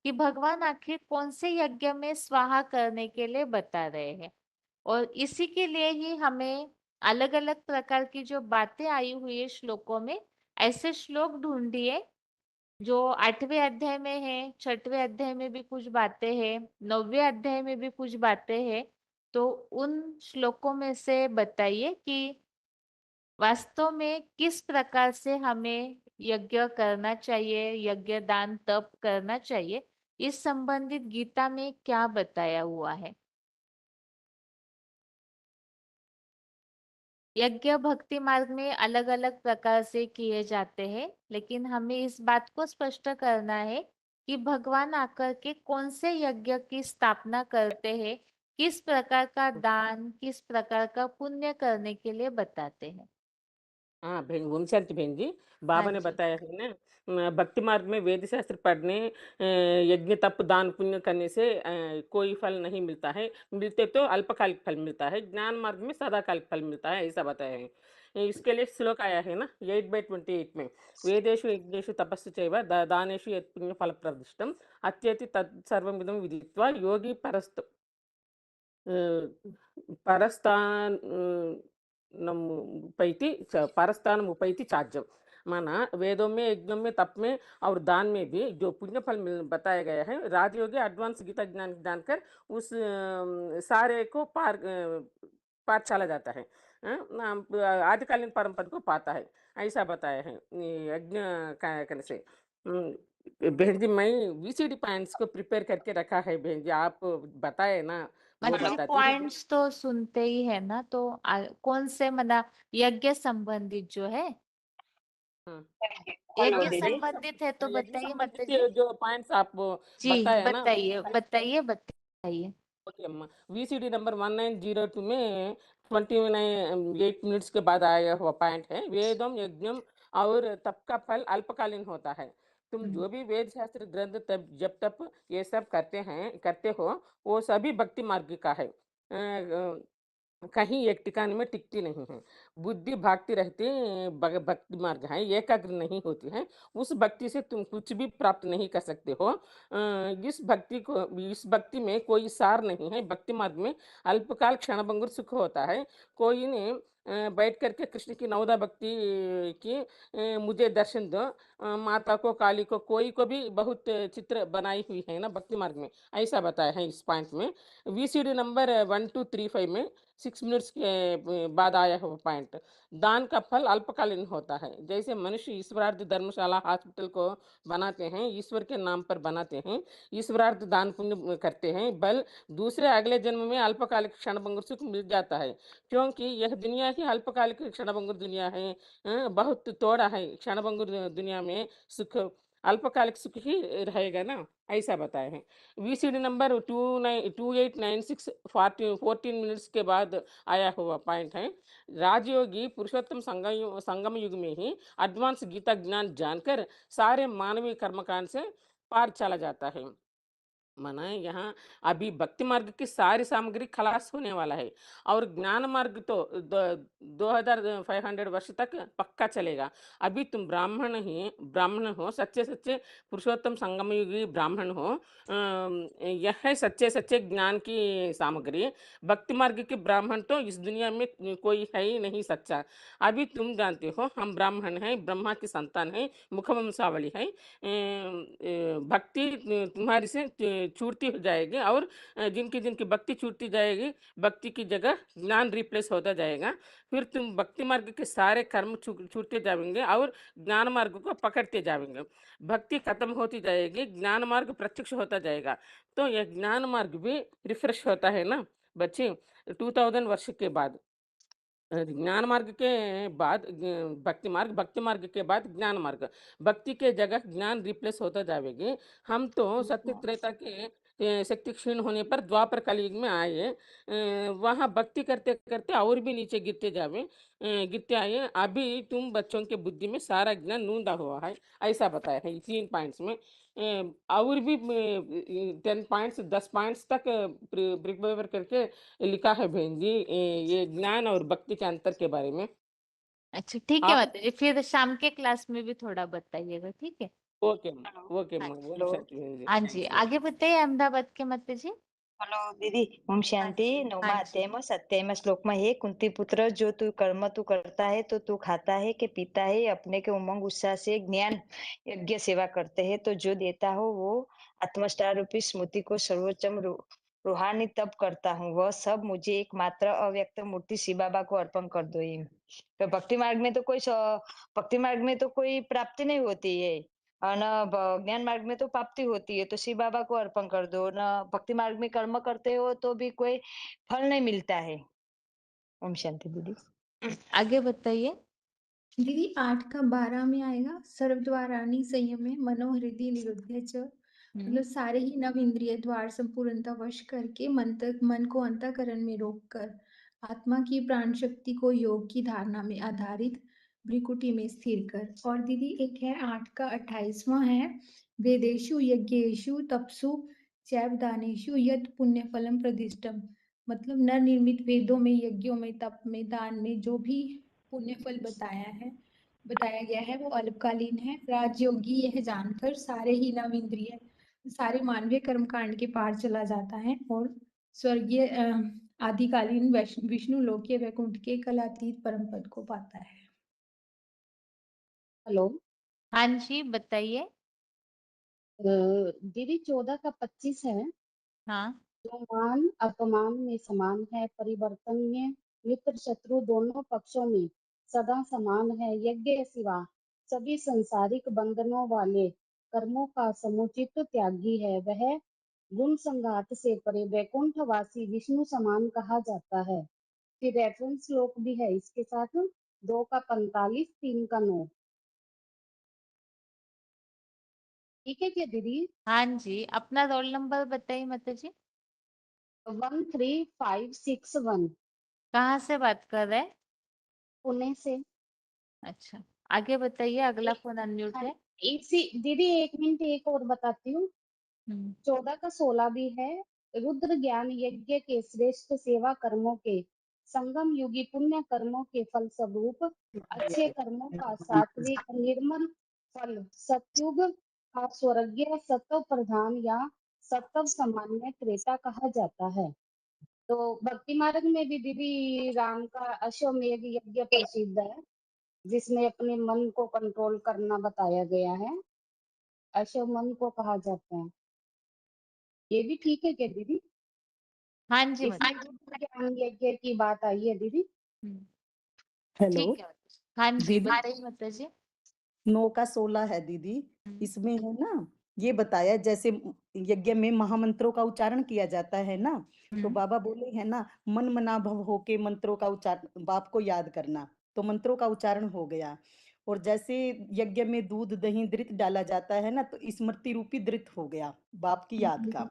कि भगवान आखिर कौन से यज्ञ में स्वाहा करने के लिए बता रहे हैं। और इसी के लिए ही हमें अलग अलग प्रकार की जो बातें आई हुई है श्लोकों में, ऐसे श्लोक ढूंढिए जो 8वें अध्याय में है, 6वें अध्याय में भी कुछ बातें हैं, 9वें अध्याय में भी कुछ बातें हैं। तो उन श्लोकों में से बताइए कि वास्तव में किस प्रकार से हमें यज्ञ करना चाहिए, यज्ञ दान तप करना चाहिए, इस संबंधित गीता में क्या बताया हुआ है। यज्ञ भक्ति मार्ग में अलग अलग प्रकार से किए जाते हैं, लेकिन हमें इस बात को स्पष्ट करना है कि भगवान आकर के कौन से यज्ञ की स्थापना करते हैं, किस प्रकार का दान, किस प्रकार का पुण्य करने के लिए बताते हैं। हाँ बहन, ओम शांति बहन जी। बाबा हाँ ने जी। बताया है ना, भक्ति मार्ग में वेद शास्त्र पढ़ने, यज्ञ तप दान पुण्य करने से कोई फल नहीं मिलता है, मिलते तो अल्पकालिक फल मिलता है। ज्ञान मार्ग में सदाकालिक फल मिलता है, ऐसा बताया है। इसके लिए श्लोक आया है ना 8/28 में, वेदेषु यज्ञेषु तपस्सु चैव दानेषु यत् पुण्य फल प्रदिष्टम अत्यति तत्सर्वमिदं विदित्वा योगी परस्तान परस्थान उपैति चाज्यम। माना वेदों में, यज्ञों में, तप में और दान में भी जो पुण्य फल बताया गया है, राजयोगी एडवांस गीता ज्ञान जानकर उस सारे को पार चला जाता है, आदिकालीन परंपरा को पाता है, ऐसा बताया है यज्ञ करने से। बहन जी, मैं VCD पॉइंट्स को प्रिपेयर करके रखा है बहन जी, आप बताए ना वो मतलब बताती हूँ। पॉइंट्स तो सुनते ही है ना, तो कौन से मतलब यज्ञ संबंधित जो है यज्ञ हाँ, संबंधित है तो यज्ञ बताइए संबंधित माता जी। जो पॉइंट्स आप जी बताए है ना, बताइए बताइए बताइए। ओके अम्मा। VCD नंबर 1902 में 8 मिनट्स के बाद आया हुआ पॉइंट है, वेदम यज्ञम और तप का फल अल्पकालीन होता है। तुम जो भी वेद शास्त्र ग्रंथ तब जब तक ये सब करते हो, वो सभी भक्ति मार्ग का है। कहीं एक ठिकाने में टिकती नहीं है। बुद्धि भागती रहती भक्ति मार्ग है, एकाग्र नहीं होती है। उस भक्ति से तुम कुछ भी प्राप्त नहीं कर सकते हो। इस भक्ति में कोई सार नहीं है। भक्ति मार्ग में अल्पकाल क्षणभंगुर सुख होता है। कोई ने बैठ करके कृष्ण की नवदा भक्ति की मुझे दर्शन दो, माता को काली को कोई को भी बहुत चित्र बनाई हुई है ना भक्ति मार्ग में, ऐसा बताया है इस पॉइंट में। VCD नंबर 1235 में 6 मिनट्स के बाद आया हुआ पॉइंट। दान का फल अल्पकालीन होता है। जैसे मनुष्य ईश्वरार्थ धर्मशाला हॉस्पिटल को बनाते हैं, ईश्वर के नाम पर बनाते हैं, ईश्वरार्थ दान पुण्य करते हैं, बल दूसरे अगले जन्म में अल्पकालिक क्षणभंगुर सुख मिल जाता है, क्योंकि यह दुनिया ही अल्पकालिक क्षणभंगुर दुनिया है। बहुत थोड़ा है क्षणभंगुर दुनिया में सुख, अल्पकालिक सुख ही रहेगा ना, ऐसा बताया है। VCD नंबर 2896 14 मिनट्स के बाद आया हुआ पॉइंट है। राजयोगी पुरुषोत्तम संगम युग में ही एडवांस गीता ज्ञान जानकर सारे मानवीय कर्मकांड से पार चला जाता है। माना यहाँ अभी भक्ति मार्ग की सारी सामग्री खलास होने वाला है, और ज्ञान मार्ग तो 2500 वर्ष तक पक्का चलेगा। अभी तुम ब्राह्मण हो, सच्चे सच्चे पुरुषोत्तम संगम युगी ब्राह्मण हो। यह है सच्चे सच्चे ज्ञान की सामग्री। भक्ति मार्ग के ब्राह्मण तो इस दुनिया में कोई है ही नहीं सच्चा। अभी तुम जानते हो हम ब्राह्मण हैं, ब्रह्मा की संतान है, मुखवंशावली है। भक्ति तुम्हारी से छूटती हो जाएगी, और जिनकी जिनकी भक्ति छूटती जाएगी, भक्ति की जगह ज्ञान रिप्लेस होता जाएगा। फिर तुम भक्ति मार्ग के सारे कर्म छूटते जाएंगे और ज्ञान मार्ग को पकड़ते जाएंगे। भक्ति खत्म होती जाएगी, ज्ञान मार्ग प्रत्यक्ष होता जाएगा। तो यह ज्ञान मार्ग भी रिफ्रेश होता है ना बच्चे, 2000 वर्ष के बाद। ज्ञान मार्ग के बाद भक्ति मार्ग के बाद ज्ञान मार्ग, भक्ति के जगह ज्ञान रिप्लेस होता जाएगी। हम तो सत्य त्रेता के शक्ति क्षीण होने पर द्वापर कलयुग में आए, वहाँ भक्ति करते करते और भी नीचे गिरते आए। अभी तुम बच्चों के बुद्धि में सारा ज्ञान नूंदा हुआ है, ऐसा बताया है 3 पॉइंट्स में। और भी 10 पॉइंट्स 10 पॉइंट्स तक ब्रेक करके लिखा है बहन जी, ये ज्ञान और भक्ति के अंतर के बारे में। अच्छा ठीक है आप माता जी, फिर शाम के क्लास में भी थोड़ा बताइएगा, ठीक है। ओके ओके हाँ ओम हेलो शांति बहन जी, हाँ जी, आगे बताइए अहमदाबाद के माता जी। हेलो दीदी, ओम शांति। हाँ नौमा जी अध्याय में 7वें श्लोक में है, कुंती पुत्र जो तू करता है तो तू खाता है कि पीता है, अपने के उमंग उत्साह से ज्ञान यज्ञ सेवा करते हैं, तो जो देता हो वो आत्मस्टार रूपी स्मृति को सर्वोच्चम रूहानी तप करता हूँ, वह सब मुझे एकमात्र अव्यक्त मूर्ति शिव बाबा को अर्पण कर दो। ये तो भक्ति मार्ग में तो कोई प्राप्ति नहीं होती है, और ज्ञान मार्ग में तो प्राप्ति होती है, तो शिव बाबा को अर्पण कर दो। न भक्ति मार्ग में कर्म करते हो तो भी कोई फल नहीं मिलता है। ओम शांति दीदी। आगे बताइए। दीदी 8 का 12 में आएगा, सर्वद्वाराणि संयमे मनोहृदय निरुद्ध च। मतलब सारे ही नव इंद्रिय द्वार संपूर्णता वश करके मन को अंतःकरण में रोककर आत्मा की प्राण शक्ति को योग की धारणा में आधारित भ्रिकुटी में स्थिर कर। और दीदी एक है 8 का 28वां है, वेदेषु यज्ञेषु तपसु चैव दानेषु यत् पुण्य फलम प्रदिष्टम। मतलब नर निर्मित वेदों में, यज्ञों में, तप में, दान में जो भी पुण्य फल बताया गया है वो अल्पकालीन है। राजयोगी यह जानकर सारे ही नव इंद्रिय, सारे मानवीय कर्मकांड के पार चला जाता है और स्वर्गीय आदिकालीन विष्णु लोकीय वैकुंठ के कलातीत परम पद को पाता है। हेलो हाँ जी बताइए। दीदी 14 का 25 है, हाँ जो मान अपमान में समान है, परिवर्तन में मित्र शत्रु दोनों पक्षों में सदा समान है, यज्ञ सिवा सभी संसारिक बंधनों वाले कर्मों का समुचित त्यागी है, वह गुण संघात से परे वैकुंठवासी विष्णु समान कहा जाता है। फिर रेफरेंस श्लोक भी है इसके साथ, 2 का 45 3 का 9। ठीक है क्या दीदी? हाँ जी, अपना रोल नंबर बताइए माता जी। 13561। कहाँ से बात कर रहे हैं? पुणे से। अच्छा, आगे बताइए। अगला फोन अनम्यूट हाँ, है। इसी दीदी 1 मिनट एक और बताती हूँ। हम्म, 14 का 16 भी है। रुद्र ज्ञान यज्ञ के श्रेष्ठ सेवा कर्मों के संगम युगी पुण्य कर्मों के फल स्वरूप अच्छे कर्मों का सात्विक निर्मल फल सतयुग का स्वर्गीय सत्व प्रधान या सत्व सामान्य त्रेता कहा जाता है। तो भक्ति मार्ग में भी दीदी राम का अश्वमेध यज्ञ प्रसिद्ध है, जिसमें अपने मन को कंट्रोल करना बताया गया है। अश्वमन को कहा जाता है। ये भी ठीक है क्या दीदी? हाँ जी इसमें माता जी। रुद्र ज्ञान यज्ञ की बात आई है दीदी। हम्म, हेलो ठीक है माता जी। हाँ जी दीदी, बताइए माता जी। 9 का 16 है दीदी। इसमें है ना, ये बताया जैसे यज्ञ में महामंत्रों का उच्चारण किया जाता है ना, तो बाबा बोले है ना, मन मना भव होके मंत्रों का उच्चारण, बाप को याद करना, तो मंत्रों का उच्चारण हो गया। और जैसे यज्ञ में दूध दही धृत डाला जाता है ना, तो स्मृति रूपी धृत हो गया बाप की याद का।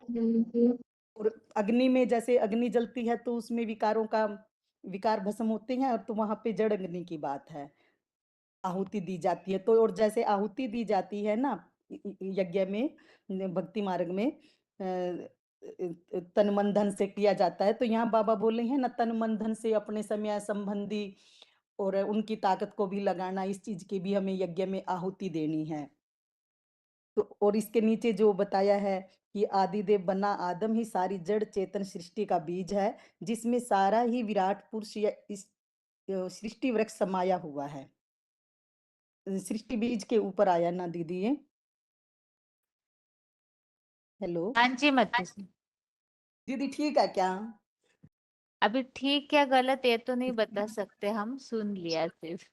और अग्नि में जैसे अग्नि जलती है तो उसमें विकारों का विकार भस्म होते हैं, और तो वहां पे जड़ अग्नि की बात है, आहुति दी जाती है। तो और जैसे आहुति दी जाती है ना यज्ञ में, भक्ति मार्ग में तन मन धन से किया जाता है, तो यहाँ बाबा बोले हैं ना, तन मन धन से अपने समय संबंधी और उनकी ताकत को भी लगाना, इस चीज की भी हमें यज्ञ में आहुति देनी है। तो और इसके नीचे जो बताया है कि आदिदेव बना आदम ही सारी जड़ चेतन सृष्टि का बीज है, जिसमें सारा ही विराट पुरुष या इस सृष्टि वृक्ष समाया हुआ है। सृष्टि बीज के ऊपर आया ना दीदी ये। हेलो हाँ जी माता जी। दीदी, ठीक है क्या? अभी ठीक या गलत ये तो नहीं बता सकते, हम सुन लिया सिर्फ।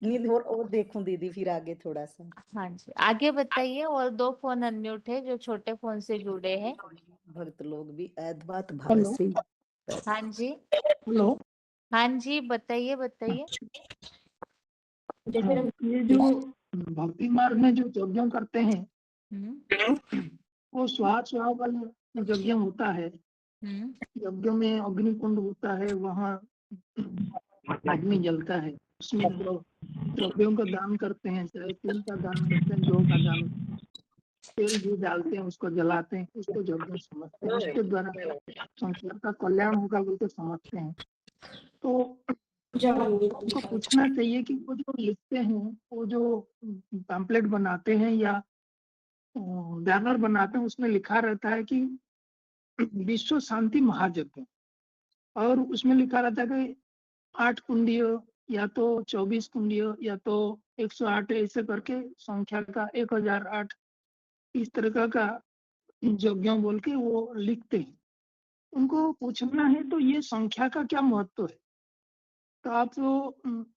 नहीं, और देखूं दीदी फिर आगे थोड़ा सा। हाँ जी आगे बताइए। और 2 फोन अनम्यूट है जो छोटे फोन से जुड़े हैं। भक्त लोग भी अद्भुत भाव हेलो से। हाँ जी। हेलो। हाँ जी बताइए बताइए। हाँ, ये जो भक्ति मार्ग में जो यज्ञ करते हैं, वो स्वाहा स्वाहा वाला यज्ञ होता है। यज्ञ में अग्नि कुंड होता है, वहाँ अग्नि जलता है, उसमें द्रव्यों का दान करते हैं, चाहे तिल का दान करते हैं, जौ का दान, तेल भी डालते हैं, उसको जलाते हैं, उसको यज्ञ समझते हैं, उसके द्वारा संसार का कल्याण होगा बोल के समझते हैं। तो उनको पूछना चाहिए कि वो जो लिखते हैं, वो जो पैम्पलेट बनाते हैं या बैनर बनाते हैं, उसमें लिखा रहता है कि विश्व शांति महायज्ञ, और उसमें लिखा रहता है कि 8 कुंडियों या तो 24 कुंडियों या तो 108, ऐसे करके संख्या का 1008 इस तरह का यज्ञ बोल के वो लिखते हैं। उनको पूछना है तो ये संख्या का क्या महत्व है, तो आप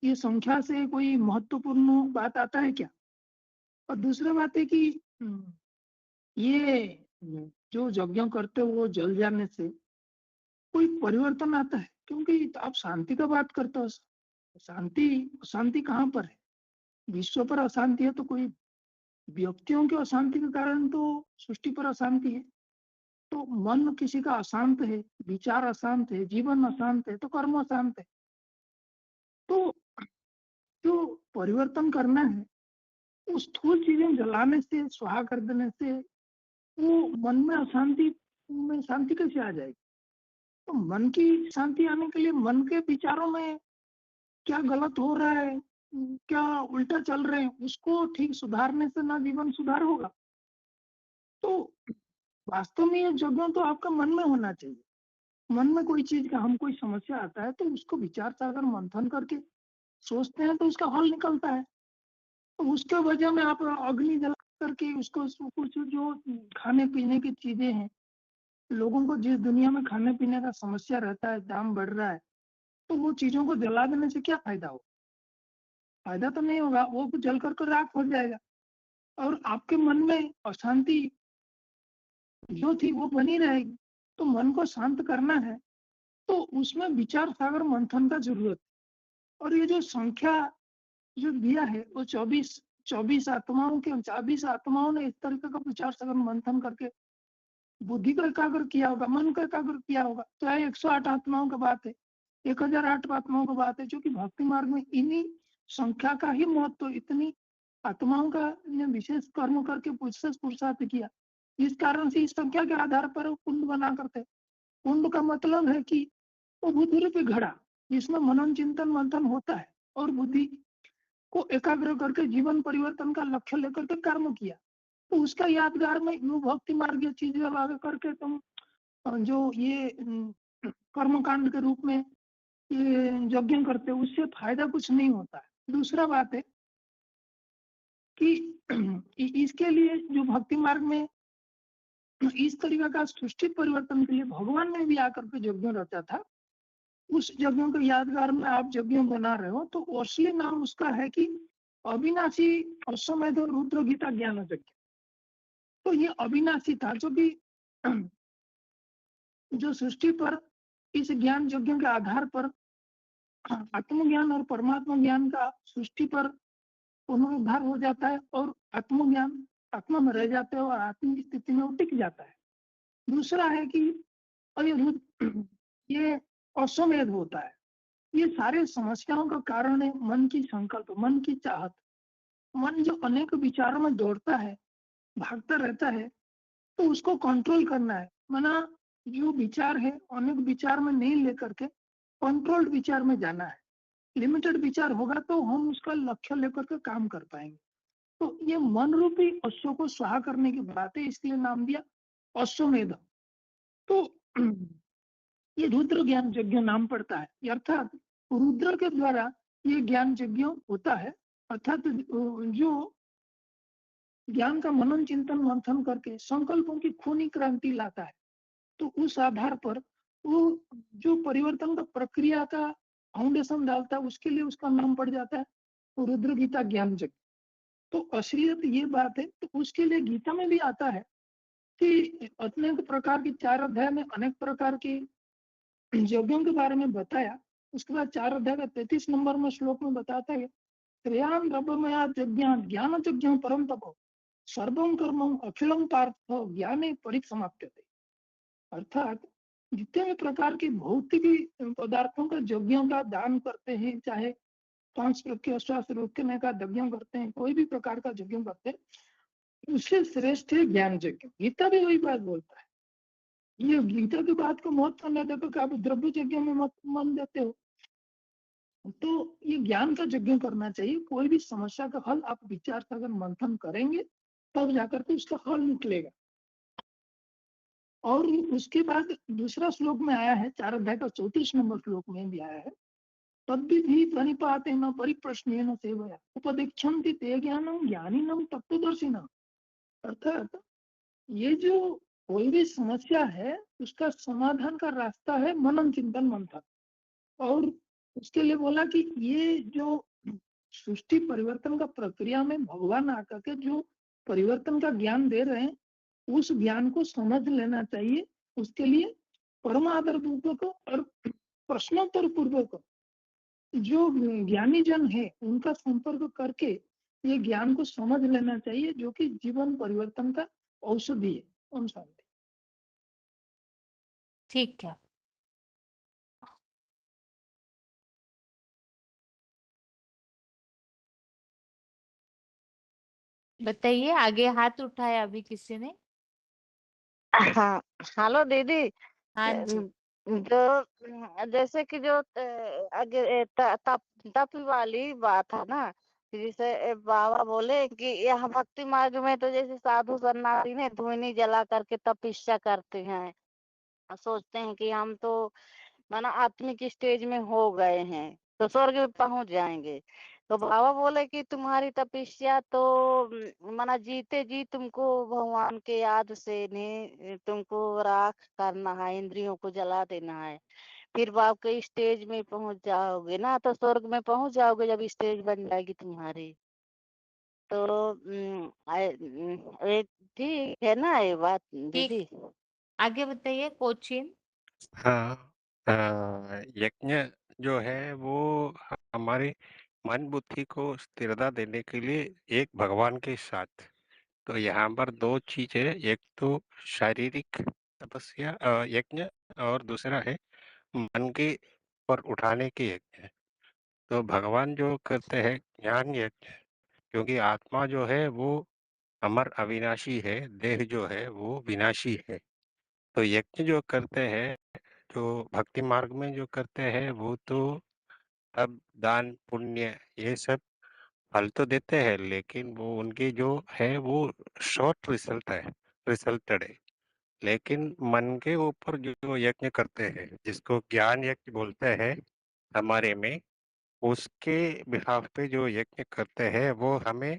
ये संख्या से कोई महत्वपूर्ण बात आता है क्या? और दूसरा बात है कि ये जो यज्ञ करते हो वो जल जाने से कोई परिवर्तन आता है? क्योंकि आप शांति का बात करते हो, शांति शांति कहाँ पर है? विश्व पर अशांति है तो कोई व्यक्तियों के अशांति के कारण तो सृष्टि पर अशांति है। तो मन किसी का अशांत है, विचार अशांत है, जीवन अशांत है, तो कर्म अशांत है। तो जो परिवर्तन करना है, उस स्थूल चीजें जलाने से, स्वाहा कर देने से वो मन में अशांति में शांति कैसे आ जाएगी? तो मन की शांति आने के लिए मन के विचारों में क्या गलत हो रहा है, क्या उल्टा चल रहे हैं, उसको ठीक सुधारने से ना जीवन सुधार होगा। तो वास्तव में ये यज्ञ तो आपका मन में होना चाहिए। मन में कोई चीज का हम कोई समस्या आता है तो उसको विचार सागर मंथन करके सोचते हैं तो उसका हल निकलता है। तो उसके वजह में आप अग्नि जला करके उसको कुछ जो खाने पीने की चीजें हैं, लोगों को जिस दुनिया में खाने पीने का समस्या रहता है, दाम बढ़ रहा है, तो वो चीजों को जला देने से क्या फायदा हो? फायदा तो नहीं होगा, वो जल कर राख हो जाएगा और आपके मन में अशांति जो थी वो बनी रहेगी। तो मन को शांत करना है तो उसमें विचार सागर मंथन का जरूरत है। और ये जो संख्या जो दिया है वो 24 24 आत्माओं ने इस तरीके का विचार सघन मंथन करके बुद्धि को एकाग्र किया होगा, मन को एकाग्र किया होगा। तो यह 108 आत्माओं की बात है, 1008 आत्माओं की बात है, जो कि भक्ति मार्ग में इन्हीं संख्या का ही महत्व, इतनी आत्माओं का ने विशेष कर्म करके विशेष पुरुषार्थ किया। इस कारण से इस संख्या के आधार पर वो कुंड बना करते। कुंड का मतलब है कि वो बुद्धि रूपी घड़ा जिसमें मनन चिंतन मंथन होता है और बुद्धि को एकाग्र करके जीवन परिवर्तन का लक्ष्य लेकर के कर्म किया। तो उसका यादगार में यूं भक्ति मार्ग चीज आगे करके तुम जो ये कर्म कांड के रूप में ये यज्ञ करते हो, उससे फायदा कुछ नहीं होता है। दूसरा बात है कि इसके लिए जो भक्ति मार्ग में इस तरीके का सृष्टि परिवर्तन के लिए भगवान ने भी आकर के यज्ञ रचा था। उस यज्ञों के यादगार में आप यज्ञ बना रहे हो, तो असली नाम उसका है कि अविनाशी अश्वमेध रुद्र गीता ज्ञान यज्ञ। तो ये अविनाशी था, जो भी जो सृष्टि पर इस ज्ञान यज्ञ के आधार पर आत्मज्ञान और परमात्मा ज्ञान का सृष्टि पर पुनरुद्धार हो जाता है और आत्मज्ञान आत्मा में रह जाते हैं और आत्म की स्थिति में वो टिक जाता है। दूसरा है कि ये अश्वमेध होता है। ये सारे समस्याओं का कारण है मन की संकल्प, मन की चाहत। मन जो अनेक विचारों में दौड़ता है, भागता रहता है, तो उसको कंट्रोल करना है। माना जो विचार है अनेक विचार में नहीं लेकर के कंट्रोल्ड विचार में जाना है। लिमिटेड विचार होगा तो हम उसका लक्ष्य लेकर के काम कर पाएंगे। तो ये मन रूपी अश्व को स्वाहा करने की बात है, इसलिए नाम दिया अश्वमेध। तो ये रुद्र ज्ञान यज्ञ नाम पड़ता है, अर्थात रुद्र के द्वारा ये ज्ञान यज्ञ होता है। अर्थात जो ज्ञान का मनन चिंतन मंथन करके संकल्पों की खूनी क्रांति लाता है, तो उस आधार पर वो जो परिवर्तन का प्रक्रिया का फाउंडेशन डालता है, उसके लिए उसका नाम पड़ जाता है रुद्र गीता ज्ञान यज्ञ। तो असलियत ये बात है, तो उसके लिए गीता में भी आता है कि अनेक प्रकार की 4 अध्याय में अनेक प्रकार की यज्ञों के बारे में बताया। उसके बाद 4 अध्याय का 33 नंबर में श्लोक में बताता है त्रयान रब्बमया यज्ञान ज्ञान यज्ञ परम तपो सर्वम कर्मम अखिलम पार्थ ज्ञाने परिसमाप्यते। अर्थात जितने भी प्रकार के भौतिक पदार्थों का यज्ञों का दान करते हैं, चाहे 5 प्रकार स्वास्थ्य रोकने का यज्ञ करते हैं, कोई भी प्रकार का यज्ञ करते हैं, उससे श्रेष्ठ है ज्ञान यज्ञ। गीता भी वही बात बोलता है। ये गीता की बात को महत्व न देकर आप द्रव्य यज्ञ में मत मन देते हो। तो ये ज्ञान का यज्ञ करना चाहिए। कोई भी समस्या का हल आप विचार से अगर मंथन करेंगे तब जाकर के उसका हल निकलेगा। और उसके बाद दूसरा श्लोक में आया है, 4 अध्याय का 34 नंबर श्लोक में भी आया है तद्विधि प्रणिपाते न परिप्रश्नेन सेवया उपदेक्षन्ति ते ज्ञानम ज्ञानिनम तत्वदर्शिनम। अर्थात ये जो कोई भी समस्या है उसका समाधान का रास्ता है मनन चिंतन मंथन। और उसके लिए बोला कि ये जो सृष्टि परिवर्तन का प्रक्रिया में भगवान आकर के जो परिवर्तन का ज्ञान दे रहे हैं, उस ज्ञान को समझ लेना चाहिए। उसके लिए परमादर पूर्वक और प्रश्नोत्तर पूर्वक जो ज्ञानी जन है उनका संपर्क करके ये ज्ञान को समझ लेना चाहिए, जो कि जीवन परिवर्तन का औषधि है। ओम शांति। ठीक है। बताइए, आगे हाथ उठाया अभी किसी ने? हाँ, हेलो दीदी। हाँ जी। जो जैसे कि जो आगे तप वाली बात है ना, जैसे बाबा बोले कि यह भक्ति मार्ग में तो जैसे साधु सन्यासी ने धूनी जला करके तपस्या करते हैं, सोचते हैं कि हम तो माना आत्मिक स्टेज में हो गए हैं तो स्वर्ग में पहुंच जाएंगे। तो बाबा बोले कि तुम्हारी तपस्या तो माना जीते जी तुमको भगवान के याद से ने तुमको राख करना है, इंद्रियों को जला देना है, फिर बाप के स्टेज में पहुंच जाओगे ना, तो स्वर्ग में पहुंच जाओगे जब स्टेज बन जाएगी तुम्हारी। तो ये ठीक है ना ये बात ठीक, दीदी? आगे बताइए कोचिन। हाँ, यज्ञ जो है वो हमारे मन बुद्धि को स्थिरता देने के लिए एक भगवान के साथ। तो यहाँ पर दो चीज है, एक तो शारीरिक तपस्या यज्ञ और दूसरा है मन के पर उठाने के यज्ञ। तो भगवान जो करते हैं ज्ञान यज्ञ, क्योंकि आत्मा जो है वो अमर अविनाशी है, देह जो है वो विनाशी है। तो यज्ञ जो करते हैं, जो भक्ति मार्ग में जो करते हैं, वो तो अब दान पुण्य ये सब फल तो देते हैं, लेकिन वो उनकी जो है वो शॉर्ट रिजल्टेड है। लेकिन मन के ऊपर जो यज्ञ करते हैं, जिसको ज्ञान यज्ञ बोलते हैं हमारे में, उसके बिहाफ पे जो यज्ञ करते हैं वो हमें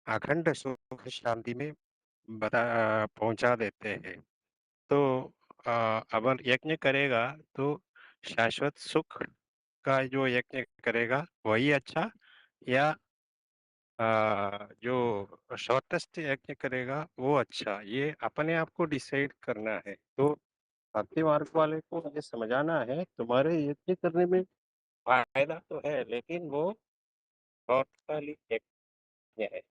अखंड सुख शांति में पहुंचा देते हैं। तो अगर यज्ञ करेगा तो शाश्वत सुख का जो यज्ञ करेगा वही अच्छा, या जो शॉर्टेस्ट यज्ञ करेगा वो अच्छा, ये अपने आप को डिसाइड करना है। तो भक्ति मार्ग वाले को मुझे समझाना है, तुम्हारे यज्ञ करने में फायदा तो है, लेकिन वो शॉर्टकाली यज्ञ है,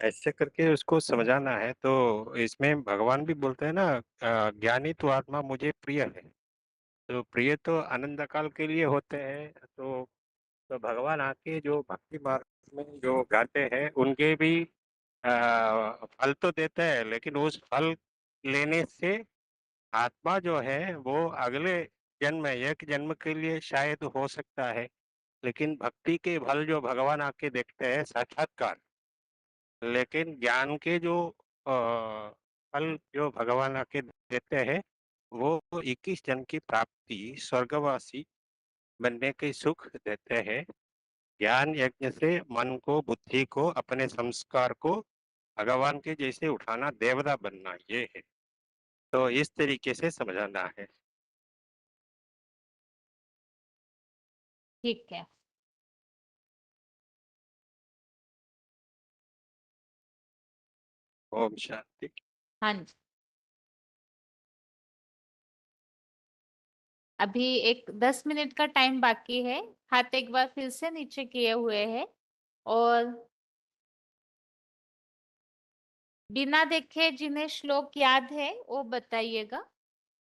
ऐसे करके उसको समझाना है। तो इसमें भगवान भी बोलते हैं ना, ज्ञानी तो आत्मा मुझे प्रिय है। तो प्रिय तो आनंद काल के लिए होते हैं। तो भगवान आके जो भक्ति मार्ग में जो गाते हैं उनके भी फल तो देते हैं, लेकिन उस फल लेने से आत्मा जो है वो अगले जन्म में, एक जन्म के लिए शायद हो सकता है, लेकिन भक्ति के फल जो भगवान आके देखते हैं साक्षात्कार, लेकिन ज्ञान के जो फल जो भगवान आके देते हैं वो 21 जन्म की प्राप्ति, स्वर्गवासी बनने के सुख देते हैं। ज्ञान यज्ञ से मन को, बुद्धि को, अपने संस्कार को भगवान के जैसे उठाना, देवता बनना, ये है। तो इस तरीके से समझाना है। ठीक है। ओम शांति। हाँ जी, अभी एक 10 मिनट का टाइम बाकी है। हाथ एक बार फिर से नीचे किए हुए हैं और बिना देखे जिन्हें श्लोक याद है वो बताइएगा।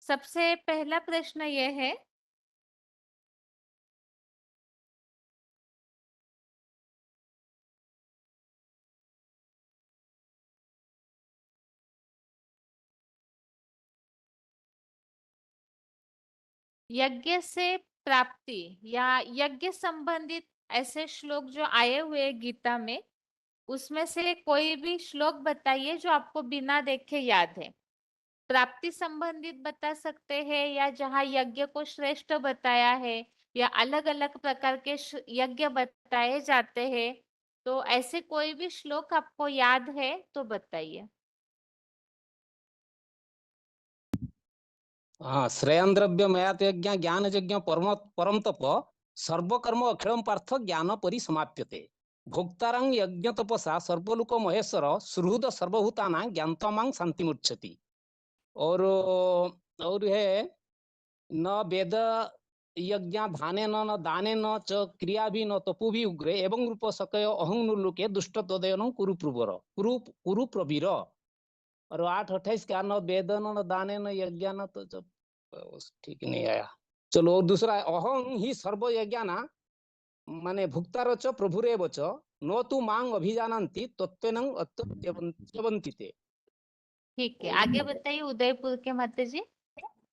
सबसे पहला प्रश्न ये है, यज्ञ से प्राप्ति या यज्ञ संबंधित ऐसे श्लोक जो आए हुए हैं गीता में, उसमें से कोई भी श्लोक बताइए जो आपको बिना देखे याद है। प्राप्ति संबंधित बता सकते हैं, या जहाँ यज्ञ को श्रेष्ठ बताया है, या अलग अलग प्रकार के यज्ञ बताए जाते हैं। तो ऐसे कोई भी श्लोक आपको याद है तो बताइए। हाँ, श्रेयं द्रव्य मयात यज्ञ ज्ञान यज्ञ परम तप सर्वकर्म अखिलम पार्थ ज्ञान परिसमाप्यते भोक्तारं यज्ञ तपसा सर्वलोक महेश्वर सुहृद सर्वभूतानां ज्ञानतमां शांतिमुच्यति। और है न वेद यज्ञ धाने न दाने न च क्रिया भी न तपु भी उग्रे एवं रूप सकय अहं नुलोके दुष्ट तदयन कुरु प्रवर कुरु प्रवीर। और 8:28 का न वेद न दाने न यज्ञ न, तो जब ठीक नहीं आया। चलो, और दूसरा है अहं ही सर्व यज्ञाना माने भुक्तार च प्रभुरेव च न तु मांग अभिजानन्ति तत्त्वेनं अत्यवन्ति ते। ठीक है, आगे बताइए उदयपुर के माता जी।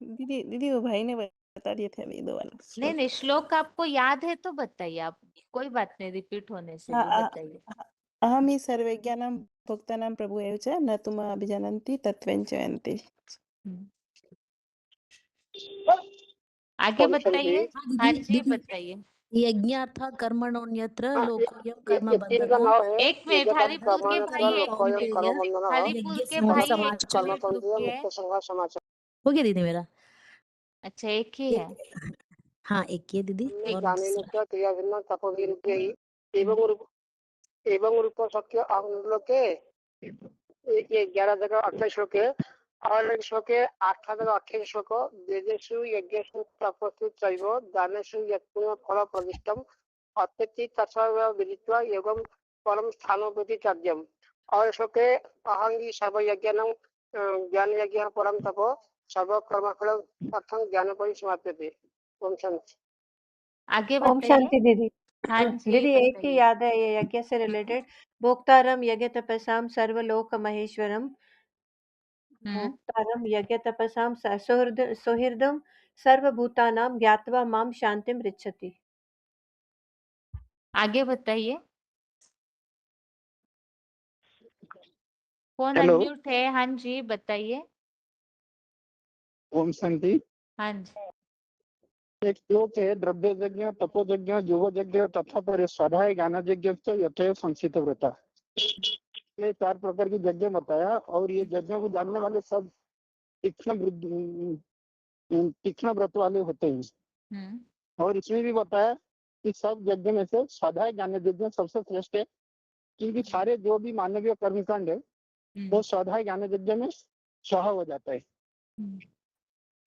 दीदी वो भाई ने बता दिए थे अभी 2 वाला नहीं श्लोक। नहीं, श्लोक आपको याद है तो बताइए, आप कोई बात नहीं, रिपीट होने से भी बताइए। अहम ही सर्वज्ञानां भोक्तानां प्रभु एव च न तुम अभिजानन्ति तत्त्वेन च यन्ति। आगे बताइए। हाँ जी, दीदी बताइए। यज्ञार्थ कर्मणोऽन्यत्र लोकोऽयं कर्म एक मिनट, हरिपुर के भाई एक मिनट, हरिपुर के भाई एक मिनट रुकिए। हो गया दीदी मेरा? अच्छा, एक ही है। हाँ, एक ही है दीदी। और दूसरा एवं रूप शक्य लोके ये 11 जगह 28 श्लोक है, और एक श्लोक है 8 जगह 28 श्लोक, वेदेषु यज्ञेषु तपस्सु चैव दानेषु यत्पुण्य फल प्रदिष्टम अत्यति तत्सर्व विदित्वा योगम परम स्थानो प्रति चर्यम। और श्लोके अहंगी सर्व यज्ञानं ज्ञान यज्ञ परम तपो सर्व कर्म फल अर्थं ज्ञान परिसमाप्यते। ओम शांति। आगे ओम बताइए। शांति दीदी। हाँ जी दीदी एक ही बताइए। याद है ये यज्ञ से रिलेटेड, भोक्तारम यज्ञ तपसाम सर्वलोक महेश्वरम, भोक्तारम यज्ञ तपसाम सुहृदम सर्वभूतानां ज्ञात्वा माम शांतिम ऋच्छति। आगे बताइए। Phone hello. अनम्यूट है। हाँ जी बताइए। ओम शांति। हाँ जी। एक श्लोक है, द्रव्य यज्ञ तपो यज्ञ युव यज्ञ तथा पर स्वाध्याय ज्ञान यज्ञ यथैव संचित व्रता। ये 4 प्रकार की यज्ञ बताया, और ये यज्ञ को जानने वाले सब तीक्ष्ण व्रत वाले होते हैं। और इसमें भी बताया कि सब यज्ञ में से स्वाध्याय ज्ञान यज्ञ सबसे श्रेष्ठ है, क्योंकि सारे जो भी मानवीय कर्मकांड है वो स्वाध्याय ज्ञान यज्ञ में स्वाहा हो जाता है।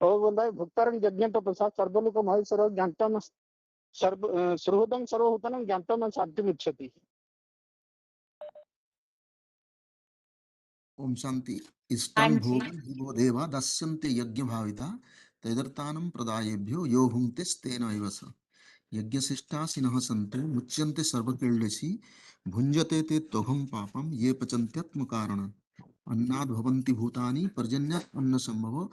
और बोल रहा है भुक्तारम यज्ञ तपसा सर्वलोक महेश्वर ज्ञातम सर्वोदम सर्वभूतानां ज्ञातम शांतिम इच्छति। ओम शांति। हाँ इष्टं जी। भोगं हिवो देवा दास्यन्ते यज्ञ भाविता तदर्थानं प्रदायेभ्यो यो भुङ्क्तेस्तेन एव स। यज्ञशिष्टासिनः सन्तु मुच्यन्ते सर्वक्लेशि भुञ्जते ते त्वहं पापं ये पचन्त्यात्मकारणं। अन्नाद् भवन्ति भूतानि पर्जन्यात् अन्नसम्भवो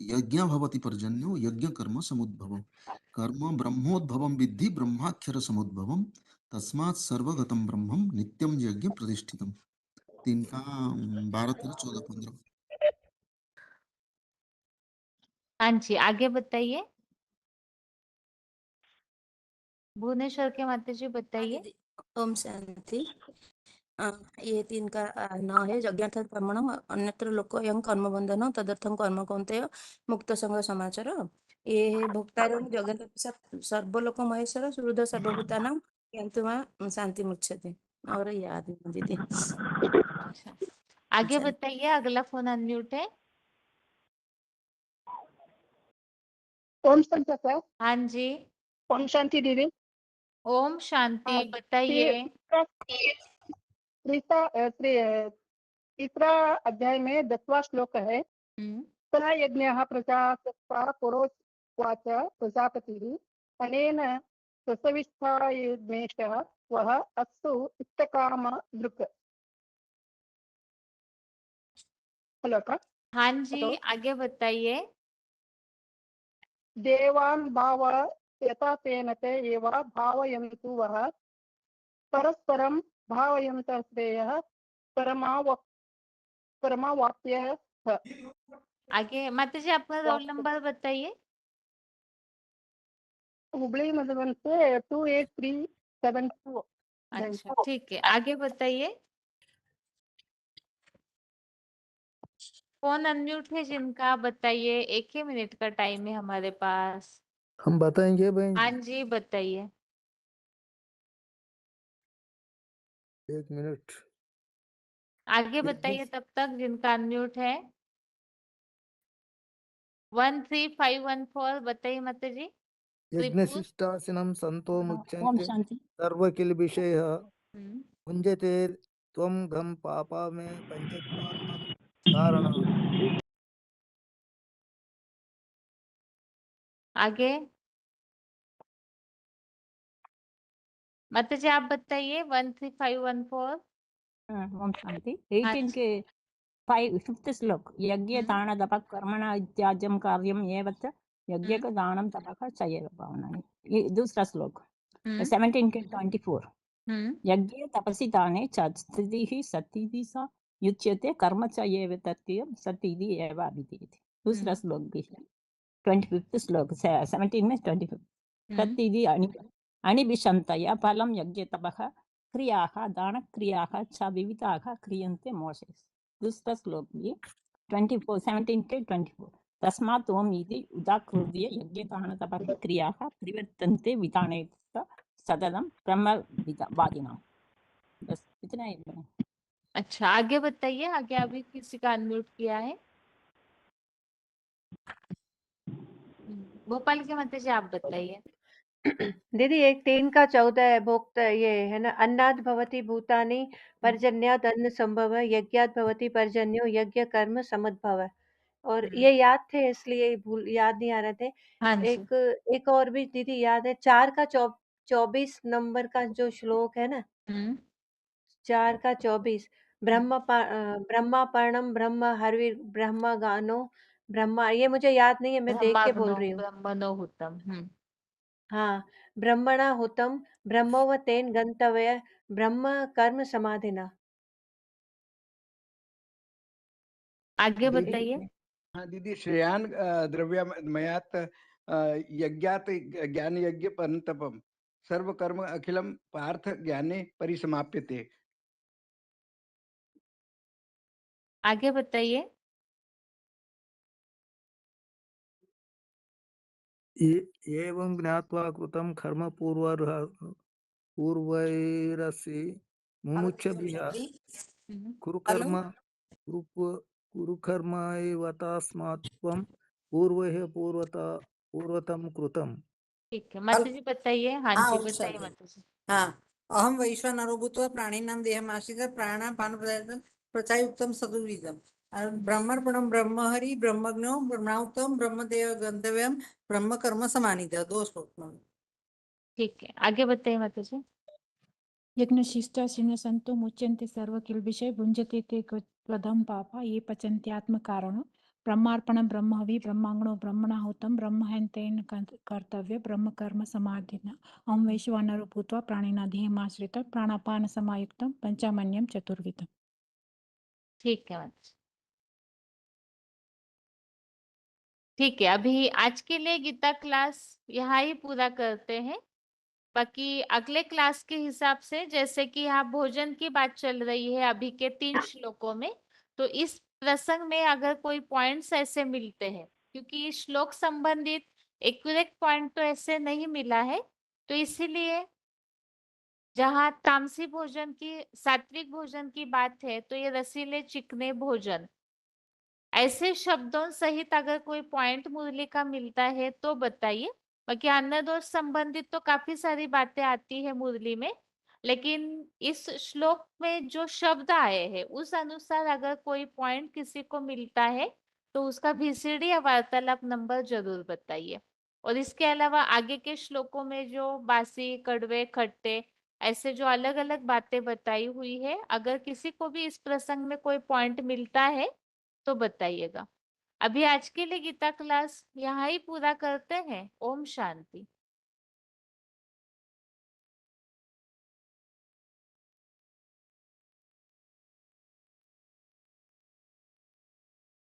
यज्ञ भवति पर्जन्यो यज्ञ कर्म समुद्भवम्। कर्म ब्रह्मोद्भवं विद्धि ब्रह्माक्षर समुद्भवम् तस्मात् सर्वगतं ब्रह्मं नित्यं यज्ञ प्रतिष्ठितम्। 3 का 12, 13, 14, 15। हाँ जी आगे बताइए। भुवनेश्वर के माता जी हाँ बताइए। दीदी। ओम शांति। ये 3 का 9 है। यज्ञार्थात् कर्मणः अन्यत्र लोकोऽयं कर्मबन्धनं तदर्थं कर्म कौन्तेय मुक्त संग समाचार। ये भोक्तारं जगतः सर्वलोक महेश्वर सुहृद सर्वभूतानां ज्ञात्वा शांति मुच्यते। और याद नहीं दीदी। अच्छा आगे अच्छा। बताइए। अगला फोन अनम्यूट है। ओम शांति सर। हाँ जी। ओम शांति दीदी। ओम शांति बताइए। तीसरा अध्याय में 10वां श्लोक है। स यज्ञः प्रजासत्ता पुरोवाच प्रजापतिः अनेन ससविष्ठायज्ञेशः वः अस्तु इष्टकामधृक्। हेलो का। हाँ जी हेलो। आगे बताइए। देवान् भाव यथा तेन ते एव भावयन्तु वः परस्परं भावयन्तः श्रेयः परमावाप्यः स। आगे माता जी अपना रोल नंबर बताइए। हुबली मधुबन से 28372। अच्छा ठीक है आगे बताइए। फोन अनम्यूट है जिनका बताइए। 1 ही मिनट का टाइम है हमारे पास। हम बताएंगे बहन हाँ जी। जी बताइए। 1 मिनट। आगे बताइए तब तक जिनका अनम्यूट है। 13514 बताइए माता जी। त्रिपुर। यज्ञशिष्टासिनं सन्तो ओम मुच्यन्ते शांति। सर्वकिल्बिषयः हम्म, भुञ्जते त्वं घं पापा में पंचत्वात्मक कारणम्। आगे माता जी आप बताइए। 13514। ओम शांति। हाँ 18 जी। के 5th श्लोक। यज्ञ दान तपः कर्मणा इत्याज्यं कार्यम् एव च यज्ञ का दानं तपः च एव भावनानि। ये दूसरा श्लोक। 17 के 24। यज्ञे तपसि दाने च स्थितिः सतीति सा युच्यते कर्म च एव तत्यं सतीति एव अभिधीयते। दूसरा श्लोक भी है। 25th श्लोक 17 में 25। तत्तिदि अनिबिशन्तया फलं यज्ञ तपः क्रियाः दानक्रियाः च विविधाः क्रियन्ते मोक्षे। दूसरा श्लोक भी 24 17 के 24। तस्मात् ओम इति उदाकृत्य यज्ञदानतपः क्रियाः परिवर्तन्ते विधाने सततं ब्रह्मवादिनां। बस इतना ही है। अच्छा आगे बताइए। आगे अभी किसी का अनम्यूट किया है। भोपाल के माता जी आप बताइए। दीदी एक 3 का 14 है भोक्त ये है ना, अन्नाद भवति भूतानि पर्जन्याद अन्न संभव यज्ञात भवति पर्जन्यो यज्ञ कर्म समुद्भव। और ये याद थे इसलिए भूल याद नहीं आ रहे थे। हाँ जी। एक एक और भी दीदी याद है 4 का 24 नंबर का जो श्लोक है ना, 4 का 24 ब्रह्मापर्णम ब्रह्म हरिर ब्रह्म गानो ब्रह्मा, ये मुझे याद नहीं है, मैं देख के बोल रही हूँ। ब्रह्मणोहुतम। हाँ, ब्रह्मणा हुतम ब्रह्मोव तेन गंतव्य ब्रह्म कर्म समाधिना। आगे दीदी बताइए। हाँ दीदी, श्रेयान द्रव्यमयात यज्ञात ज्ञान यज्ञ परंतपम सर्व कर्म अखिलम पार्थ ज्ञाने परिसमाप्यते। आगे बताइए। एवं ज्ञात्वा कृतं कर्म पूर्वैरसि मुमुक्षुभिः कुरु कर्म कुरु कर्म एव तस्मात् त्वं पूर्वैः पूर्वतम कृतम्। ठीक है, माता जी बताइए। हाँ हाँ जी उत्सर्ग बताइए माता जी। हाँ अहम वैश्वानरो भूत्वा प्राणिनां देहमाश्रित प्राणापान प्रचायुक्तम सदुविदम ब्रह्मर्पणम ब्रह्महरि ब्रह्मज्ञो ब्रह्माउतम ब्रह्मदेव गंतव्यम ब्रह्म कर्म समानिधि। 2 श्लोक में। ठीक है, आगे बताइए माता जी। यज्ञशिष्टा संतो मुच्यन्ते सर्वकिल्बिषे भुञ्जते ते त्वदं पापा ये पचन्ते आत्मकारणो ब्रह्मार्पणं ब्रह्महवि ब्रह्मांगणो ब्रह्मणाहुतं ब्रह्महन्तेन कर्तव्य ब्रह्म कर्म समाधिना ओम वैश्वानरो भूत्वा प्राणिना देहमाश्रित प्राणापान समायुक्तं पंचामन्यं चतुर्विधम्। ठीक है माता जी। ठीक है, अभी आज के लिए गीता क्लास यहाँ ही पूरा करते हैं। बाकी अगले क्लास के हिसाब से, जैसे कि यहाँ भोजन की बात चल रही है अभी के 3 श्लोकों में, तो इस प्रसंग में अगर कोई पॉइंट्स ऐसे मिलते हैं, क्योंकि इस श्लोक संबंधित एक्यूरेट पॉइंट तो ऐसे नहीं मिला है, तो इसीलिए जहाँ तामसी भोजन की सात्विक भोजन की बात है, तो ये रसीले चिकने भोजन ऐसे शब्दों सहित अगर कोई पॉइंट मुरली का मिलता है तो बताइए। बाकी अन्न दोष संबंधित तो काफी सारी बातें आती है मुरली में, लेकिन इस श्लोक में जो शब्द आए हैं उस अनुसार अगर कोई पॉइंट किसी को मिलता है तो उसका VCD या वार्तालाप नंबर जरूर बताइए। और इसके अलावा आगे के श्लोकों में जो बासी कड़वे खट्टे ऐसे जो अलग अलग बातें बताई हुई है, अगर किसी को भी इस प्रसंग में कोई पॉइंट मिलता है तो बताइएगा। अभी आज के लिए गीता क्लास यहाँ ही पूरा करते हैं। ओम शांति।